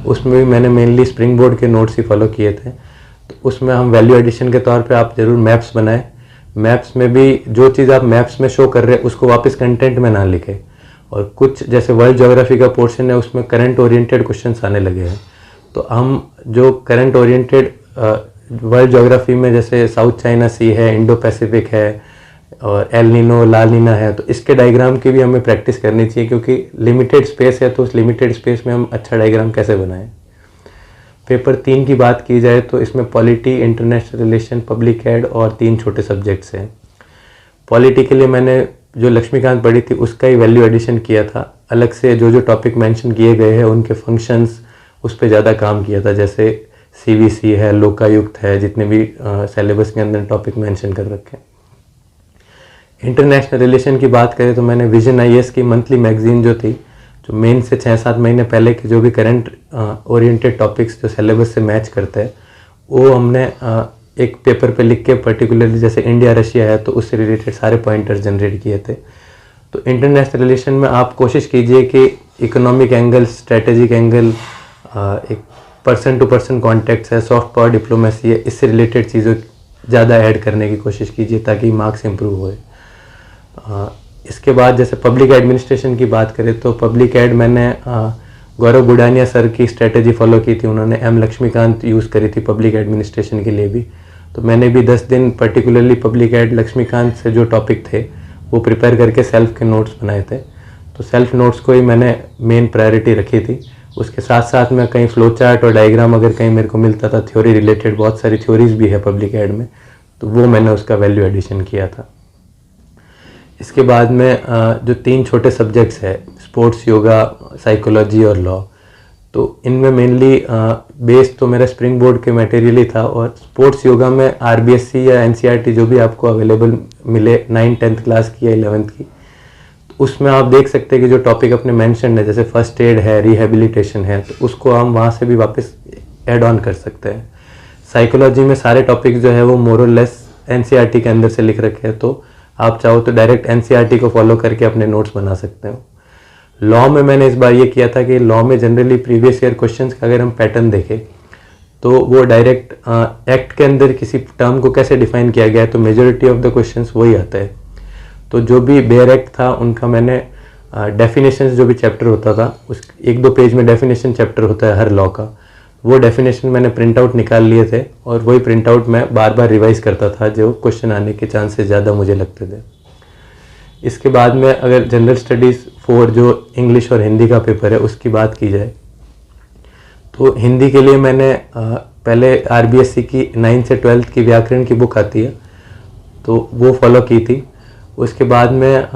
उसमें भी मैंने मेनली स्प्रिंग बोर्ड के नोट्स ही फॉलो किए थे। तो उसमें हम वैल्यू एडिशन के तौर पे आप ज़रूर मैप्स बनाएं। मैप्स में भी जो चीज़ आप मैप्स में शो कर रहे हैं उसको वापस कंटेंट में ना लिखें, और कुछ जैसे वर्ल्ड ज्योग्राफी का पोर्शन है उसमें करंट ओरिएंटेड क्वेश्चंस आने लगे हैं, तो हम जो करंट ओरिएंटेड वर्ल्ड ज्योग्राफी में जैसे साउथ चाइना सी है, इंडो पैसिफिक है और एल नीनो, ला नीना है, तो इसके डायग्राम की भी हमें प्रैक्टिस करनी चाहिए क्योंकि लिमिटेड स्पेस है, तो उस लिमिटेड स्पेस में हम अच्छा डायग्राम कैसे बनाएं। पेपर 3 की बात की जाए तो इसमें polity, international relation, public ad और 3 छोटे सब्जेक्ट्स हैं। पॉलिटी के लिए मैंने जो लक्ष्मीकांत पढ़ी थी उसका ही वैल्यू एडिशन किया था, अलग से जो टॉपिक मेंशन किए गए हैं उनके फंक्शंस उस पर ज़्यादा काम किया था, जैसे सीवीसी है, लोकायुक्त है, जितने भी सिलेबस के अंदर टॉपिक मेंशन कर रखे हैं। इंटरनेशनल रिलेशन की बात करें तो मैंने विजन आईएएस की मंथली मैगजीन जो थी, जो मेन से 6-7 महीने पहले के जो भी करंट ओरिएंटेड टॉपिक्स जो सिलेबस से मैच करते हैं वो हमने एक पेपर पे लिख के पर्टिकुलरली जैसे इंडिया रशिया है तो उससे रिलेटेड सारे पॉइंटर्स जनरेट किए थे। तो इंटरनेशनल रिलेशन में आप कोशिश कीजिए कि इकोनॉमिक एंगल, स्ट्रेटेजिक एंगल, एक पर्सन टू पर्सन कॉन्टेक्ट्स है, सॉफ्ट पावर डिप्लोमेसी है, इससे रिलेटेड चीज़ों ज़्यादा ऐड करने की कोशिश कीजिए ताकि मार्क्स इंप्रूव होए। इसके बाद जैसे पब्लिक एडमिनिस्ट्रेशन की बात करें तो पब्लिक एड मैंने गौरव बुडानिया सर की स्ट्रेटेजी फॉलो की थी, उन्होंने एम लक्ष्मीकांत यूज़ करी थी पब्लिक एडमिनिस्ट्रेशन के लिए भी, तो मैंने भी 10 दिन पर्टिकुलरली पब्लिक एड लक्ष्मीकांत से जो टॉपिक थे वो प्रिपेयर करके सेल्फ के नोट्स बनाए थे। तो सेल्फ नोट्स को ही मैंने मेन प्रायोरिटी रखी थी। उसके साथ साथ में कहीं फ्लो चार्ट और डायग्राम अगर कहीं मेरे को मिलता था थ्योरी रिलेटेड, बहुत सारी थ्योरीज भी है पब्लिक एड में, तो वो मैंने उसका वैल्यू एडिशन किया था। इसके बाद में जो 3 छोटे सब्जेक्ट्स है स्पोर्ट्स, योगा, साइकोलॉजी और लॉ, तो इनमें मेनली बेस तो मेरा स्प्रिंग बोर्ड के मटेरियल ही था, और स्पोर्ट्स योगा में आरबीएससी या एनसीईआरटी जो भी आपको अवेलेबल मिले 9th 10th क्लास की या 11th की, तो उसमें आप देख सकते हैं कि जो टॉपिक अपने मेंशन है, जैसे फर्स्ट एड है, रिहेबिलिटेशन है, तो उसको हम वहाँ से भी वापस ऐड ऑन कर सकते हैं। साइकोलॉजी में सारे टॉपिक जो है वो मोर और लेस एनसीईआरटी के अंदर से लिख रखे हैं, तो आप चाहो तो डायरेक्ट एनसीईआरटी को फॉलो करके अपने नोट्स बना सकते हो। लॉ में मैंने इस बार ये किया था कि लॉ में जनरली प्रीवियस ईयर क्वेश्चंस का अगर हम पैटर्न देखें तो वो डायरेक्ट एक्ट के अंदर किसी टर्म को कैसे डिफाइन किया गया है, तो मेजॉरिटी ऑफ द क्वेश्चंस वही आता है। तो जो भी बेयर एक्ट था उनका मैंने डेफिनेशंस जो भी चैप्टर होता था, उस 1-2 पेज में डेफिनेशन चैप्टर होता है हर लॉ का, वो डेफिनेशन मैंने प्रिंट आउट निकाल लिए थे और वही प्रिंट आउट मैं बार बार रिवाइज करता था जो क्वेश्चन आने के चांसेस ज़्यादा मुझे लगते थे। इसके बाद में अगर जनरल स्टडीज़ 4 जो इंग्लिश और हिंदी का पेपर है उसकी बात की जाए, तो हिंदी के लिए मैंने पहले आरबीएससी की 9th से 12th की व्याकरण की बुक आती है तो वो फॉलो की थी। उसके बाद में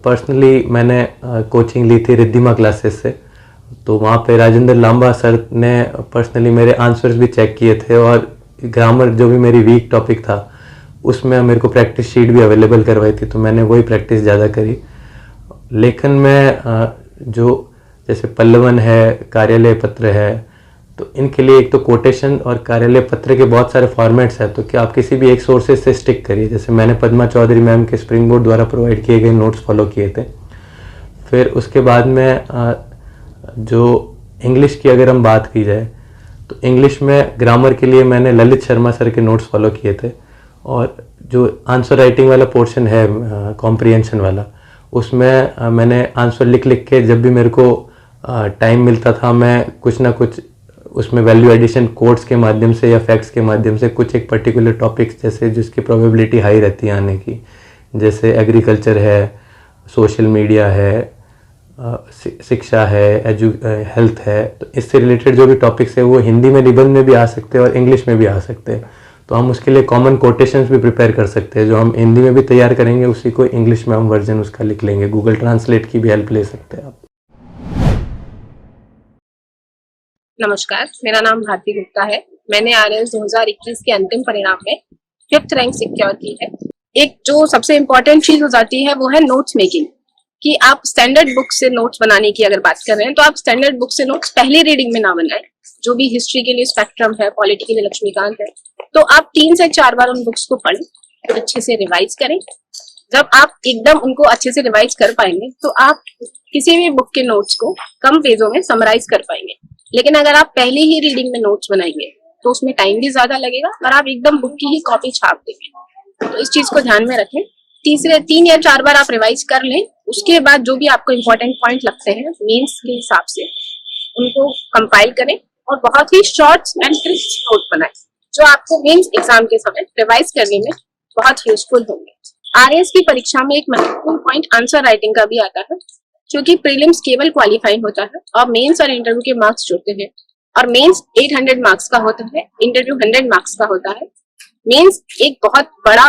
पर्सनली मैंने कोचिंग ली थी रिद्धिमा क्लासेस से, तो वहाँ पे राजेंद्र लांबा सर ने पर्सनली मेरे आंसर्स भी चेक किए थे और ग्रामर जो भी मेरी वीक टॉपिक था उसमें मेरे को प्रैक्टिस शीट भी अवेलेबल करवाई थी, तो मैंने वही प्रैक्टिस ज़्यादा करी। लेकिन मैं जो जैसे पल्लवन है, कार्यालय पत्र है, तो इनके लिए एक तो कोटेशन और कार्यालय पत्र के बहुत सारे फॉर्मेट्स हैं, तो क्या आप किसी भी एक सोर्सेज से स्टिक करिए। जैसे मैंने पद्मा चौधरी मैम के स्प्रिंग बोर्ड द्वारा प्रोवाइड किए गए नोट्स फॉलो किए थे। फिर उसके बाद में जो इंग्लिश की अगर हम बात की जाए तो इंग्लिश में ग्रामर के लिए मैंने ललित शर्मा सर के नोट्स फॉलो किए थे, और जो आंसर राइटिंग वाला पोर्शन है कॉम्प्रिहेंशन वाला, उसमें मैंने आंसर लिख लिख के जब भी मेरे को टाइम मिलता था मैं कुछ ना कुछ उसमें वैल्यू एडिशन कोड्स के माध्यम से या फैक्ट्स के माध्यम से कुछ एक पर्टिकुलर टॉपिक्स जैसे जिसकी प्रोबेबिलिटी हाई रहती है आने की, जैसे एग्रीकल्चर है, सोशल मीडिया है, शिक्षा है, हेल्थ है, तो इससे रिलेटेड जो भी टॉपिक्स है वो हिंदी में निबंध में भी आ सकते हैं और इंग्लिश में भी आ सकते हैं। तो हम उसके लिए कॉमन कोटेशंस भी प्रिपेयर कर सकते हैं, जो हम हिंदी में भी तैयार करेंगे उसी को इंग्लिश में हम वर्जन उसका लिख लेंगे। गूगल ट्रांसलेट की भी हेल्प ले सकते हैं आप। नमस्कार, मेरा नाम भारती गुप्ता है। मैंने आरएस 2021 के अंतिम परिणाम में 5th रैंक सिक्योर की है। एक जो सबसे इम्पोर्टेंट चीज हो जाती है वो है नोट्स मेकिंग, कि आप स्टैंडर्ड बुक से नोट्स बनाने की अगर बात कर रहे हैं तो आप स्टैंडर्ड बुक से नोट्स पहली रीडिंग में ना बनाएं। जो भी हिस्ट्री के लिए स्पेक्ट्रम है, पॉलिटी के लिए लक्ष्मीकांत है, तो आप 3 से 4 बार उन बुक्स को पढ़ें, अच्छे से रिवाइज करें। जब आप एकदम उनको अच्छे से रिवाइज कर पाएंगे तो आप किसी भी बुक के नोट्स को कम पेजों में समराइज कर पाएंगे। लेकिन अगर आप पहले ही रीडिंग में नोट्स बनाएंगे तो उसमें टाइम भी ज्यादा लगेगा और आप एकदम बुक की ही कॉपी छाप देंगे। तो इस चीज को ध्यान में रखें। 3 या 4 बार आप रिवाइज कर लें, उसके बाद जो भी आपको इम्पोर्टेंट पॉइंट लगते हैं मेंस के हिसाब से उनको कंपाइल करें और बहुत ही शॉर्ट एंड क्रिस्प नोट बनाएं, जो आपको मेंस एग्जाम के समय रिवाइज करने में बहुत यूजफुल होंगे। आरएस की परीक्षा में एक महत्वपूर्ण पॉइंट आंसर राइटिंग का भी आता है, क्योंकि प्रीलिम्स केवल क्वालिफाइंग होता है और मेंस और इंटरव्यू के मार्क्स जुड़ते हैं। और मेंस 800 मार्क्स का होता है, इंटरव्यू 100 मार्क्स का होता है। मेंस एक बहुत बड़ा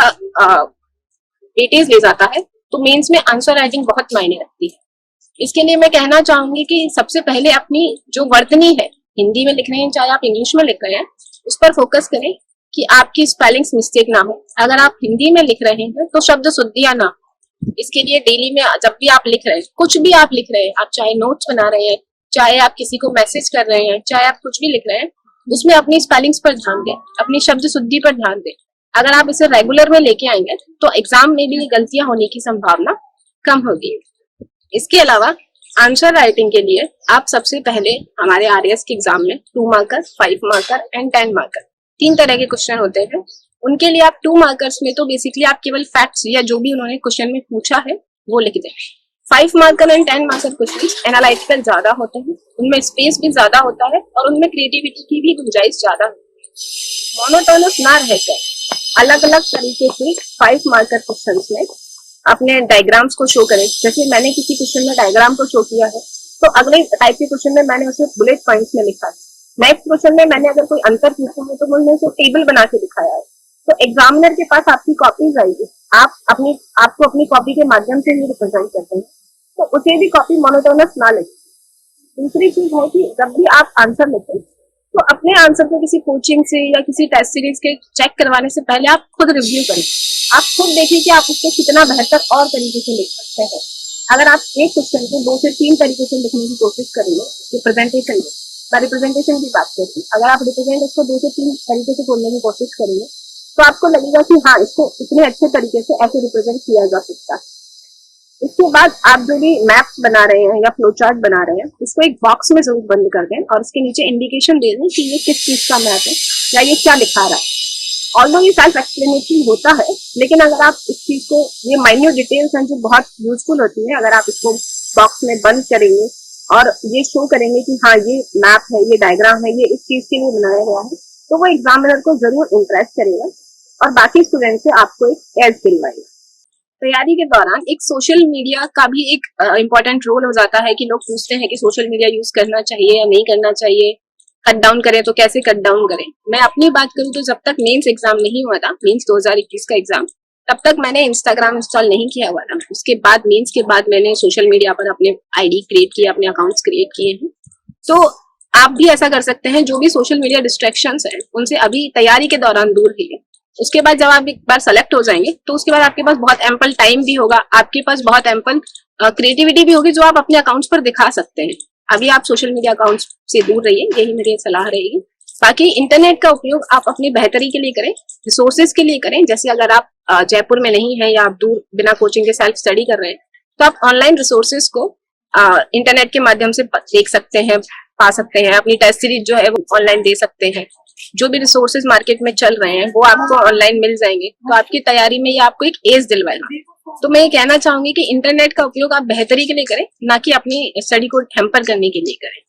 वेटेज ले जाता है, तो मेंस में आंसर राइटिंग बहुत मायने रखती है। इसके लिए मैं कहना चाहूंगी कि सबसे पहले अपनी जो वर्तनी है, हिंदी में लिख रहे हैं चाहे आप इंग्लिश में लिख रहे हैं, उस पर फोकस करें कि आपकी स्पेलिंग्स मिस्टेक ना हो। अगर आप हिंदी में लिख रहे हैं तो शब्द शुद्धियां ना हो। इसके लिए डेली में जब भी आप लिख रहे हैं, कुछ भी आप लिख रहे हैं, आप चाहे नोट्स बना रहे हैं, चाहे आप किसी को मैसेज कर रहे हैं, चाहे आप कुछ भी लिख रहे हैं, उसमें अपनी स्पेलिंग्स पर ध्यान दें, अपनी शब्द शुद्धि पर ध्यान दें। अगर आप इसे रेगुलर में लेके आएंगे तो एग्जाम में भी गलतियां होने की संभावना कम होगी। इसके अलावा आंसर राइटिंग के लिए आप सबसे पहले हमारे आरएस के एग्जाम में 2 मार्कर, 5 मार्कर एंड 10 मार्कर 3 तरह के क्वेश्चन होते हैं। उनके लिए आप 2 मार्कर्स में तो बेसिकली आप केवल फैक्ट्स या जो भी उन्होंने क्वेश्चन में पूछा है वो लिख दें। 5 marker and 10 marker question analytical ज्यादा होते हैं, उनमें स्पेस भी ज्यादा होता है और उनमें क्रिएटिविटी की भी गुंजाइश ज्यादा होती है। मोनोटोनस ना रहकर अलग अलग तरीके से 5 मार्कर क्वेश्चन में अपने डायग्राम्स को शो करें। जैसे मैंने किसी क्वेश्चन में डायग्राम को शो किया है, तो अगले टाइप के क्वेश्चन में मैंने उसे बुलेट पॉइंट्स में लिखा है। नेक्स्ट क्वेश्चन में मैंने अगर कोई अंतर पूछा है तो मैंने उसे टेबल बना के दिखाया है। तो एग्जामिनर के पास आपकी कॉपीज आएगी, आपको अपनी कॉपी के माध्यम से ही रिप्रेजेंट करते हैं, तो उसे भी कॉपी मोनोटोनस ना लिखें। दूसरी चीज है कि जब भी आप आंसर लिखें तो अपने आंसर को किसी कोचिंग से या किसी टेस्ट सीरीज के चेक करवाने से पहले आप खुद रिव्यू करें। आप खुद देखिए कि आप उसको कितना बेहतर और तरीके से लिख सकते हैं। अगर आप एक क्वेश्चन को 2 से 3 तरीके से लिखने की कोशिश करेंगे, तो प्रेजेंटेशन में, मैं रिप्रेजेंटेशन की बात करती हूँ, अगर आप रिप्रेजेंट उसको 2 से 3 तरीके से बोलने की कोशिश करेंगे, तो आपको लगेगा कि हाँ, इसको इतने अच्छे तरीके से ऐसे रिप्रेजेंट किया जा सकता है। इसके बाद आप जो भी मैप्स बना रहे हैं या फ्लो चार्ट बना रहे हैं, इसको एक बॉक्स में जरूर बंद कर दें और इसके नीचे इंडिकेशन दे दें कि ये किस चीज का मैप है या ये क्या दिखा रहा है। ऑल्दो ये सेल्फ एक्सप्लेनेटरी होता है, लेकिन अगर आप इस चीज को, ये माइन्यूट डिटेल्स हैं जो बहुत यूजफुल होती है, अगर आप इसको बॉक्स में बंद करेंगे और ये शो करेंगे कि हाँ, ये मैप है, ये डायग्राम है, ये इस चीज के लिए बनाया गया है, तो वो एग्जामिनर को जरूर इंप्रेस करेगा और बाकी स्टूडेंट से आपको एक एज दिलवाएगा। तैयारी के दौरान एक सोशल मीडिया का भी एक इम्पोर्टेंट रोल हो जाता है कि लोग पूछते हैं कि सोशल मीडिया यूज करना चाहिए या नहीं करना चाहिए, कट डाउन करें तो कैसे कट डाउन करें। मैं अपनी बात करूं तो जब तक मेंस एग्जाम नहीं हुआ था, मेंस 2021 का एग्जाम, तब तक मैंने इंस्टाग्राम इंस्टॉल नहीं किया हुआ था। उसके बाद मेंस के बाद मैंने सोशल मीडिया पर अपने आईडी क्रिएट किए, अपने अकाउंट्स क्रिएट किए हैं। तो आप भी ऐसा कर सकते हैं, जो भी सोशल मीडिया डिस्ट्रैक्शंस हैं उनसे अभी तैयारी के दौरान दूर रहिए। उसके बाद जब आप एक बार सेलेक्ट हो जाएंगे तो उसके बाद आपके पास बहुत एम्पल टाइम भी होगा, आपके पास बहुत एम्पल क्रिएटिविटी भी होगी जो आप अपने अकाउंट्स पर दिखा सकते हैं। अभी आप सोशल मीडिया अकाउंट्स से दूर रहिए, यही मेरी सलाह रहेगी। बाकी इंटरनेट का उपयोग आप अपनी बेहतरी के लिए करें, रिसोर्सेज के लिए करें। जैसे अगर आप जयपुर में नहीं है या आप दूर बिना कोचिंग के सेल्फ स्टडी कर रहे हैं, तो आप ऑनलाइन रिसोर्सेज को इंटरनेट के माध्यम से देख सकते हैं, पा सकते हैं। अपनी टेस्ट सीरीज जो है वो ऑनलाइन दे सकते हैं। जो भी रिसोर्सेज मार्केट में चल रहे हैं वो आपको ऑनलाइन मिल जाएंगे, तो आपकी तैयारी में ये आपको एक एज दिलवाएगा। तो मैं ये कहना चाहूंगी कि इंटरनेट का उपयोग आप बेहतरी के लिए करें, ना कि अपनी स्टडी को हैम्पर करने के लिए करें।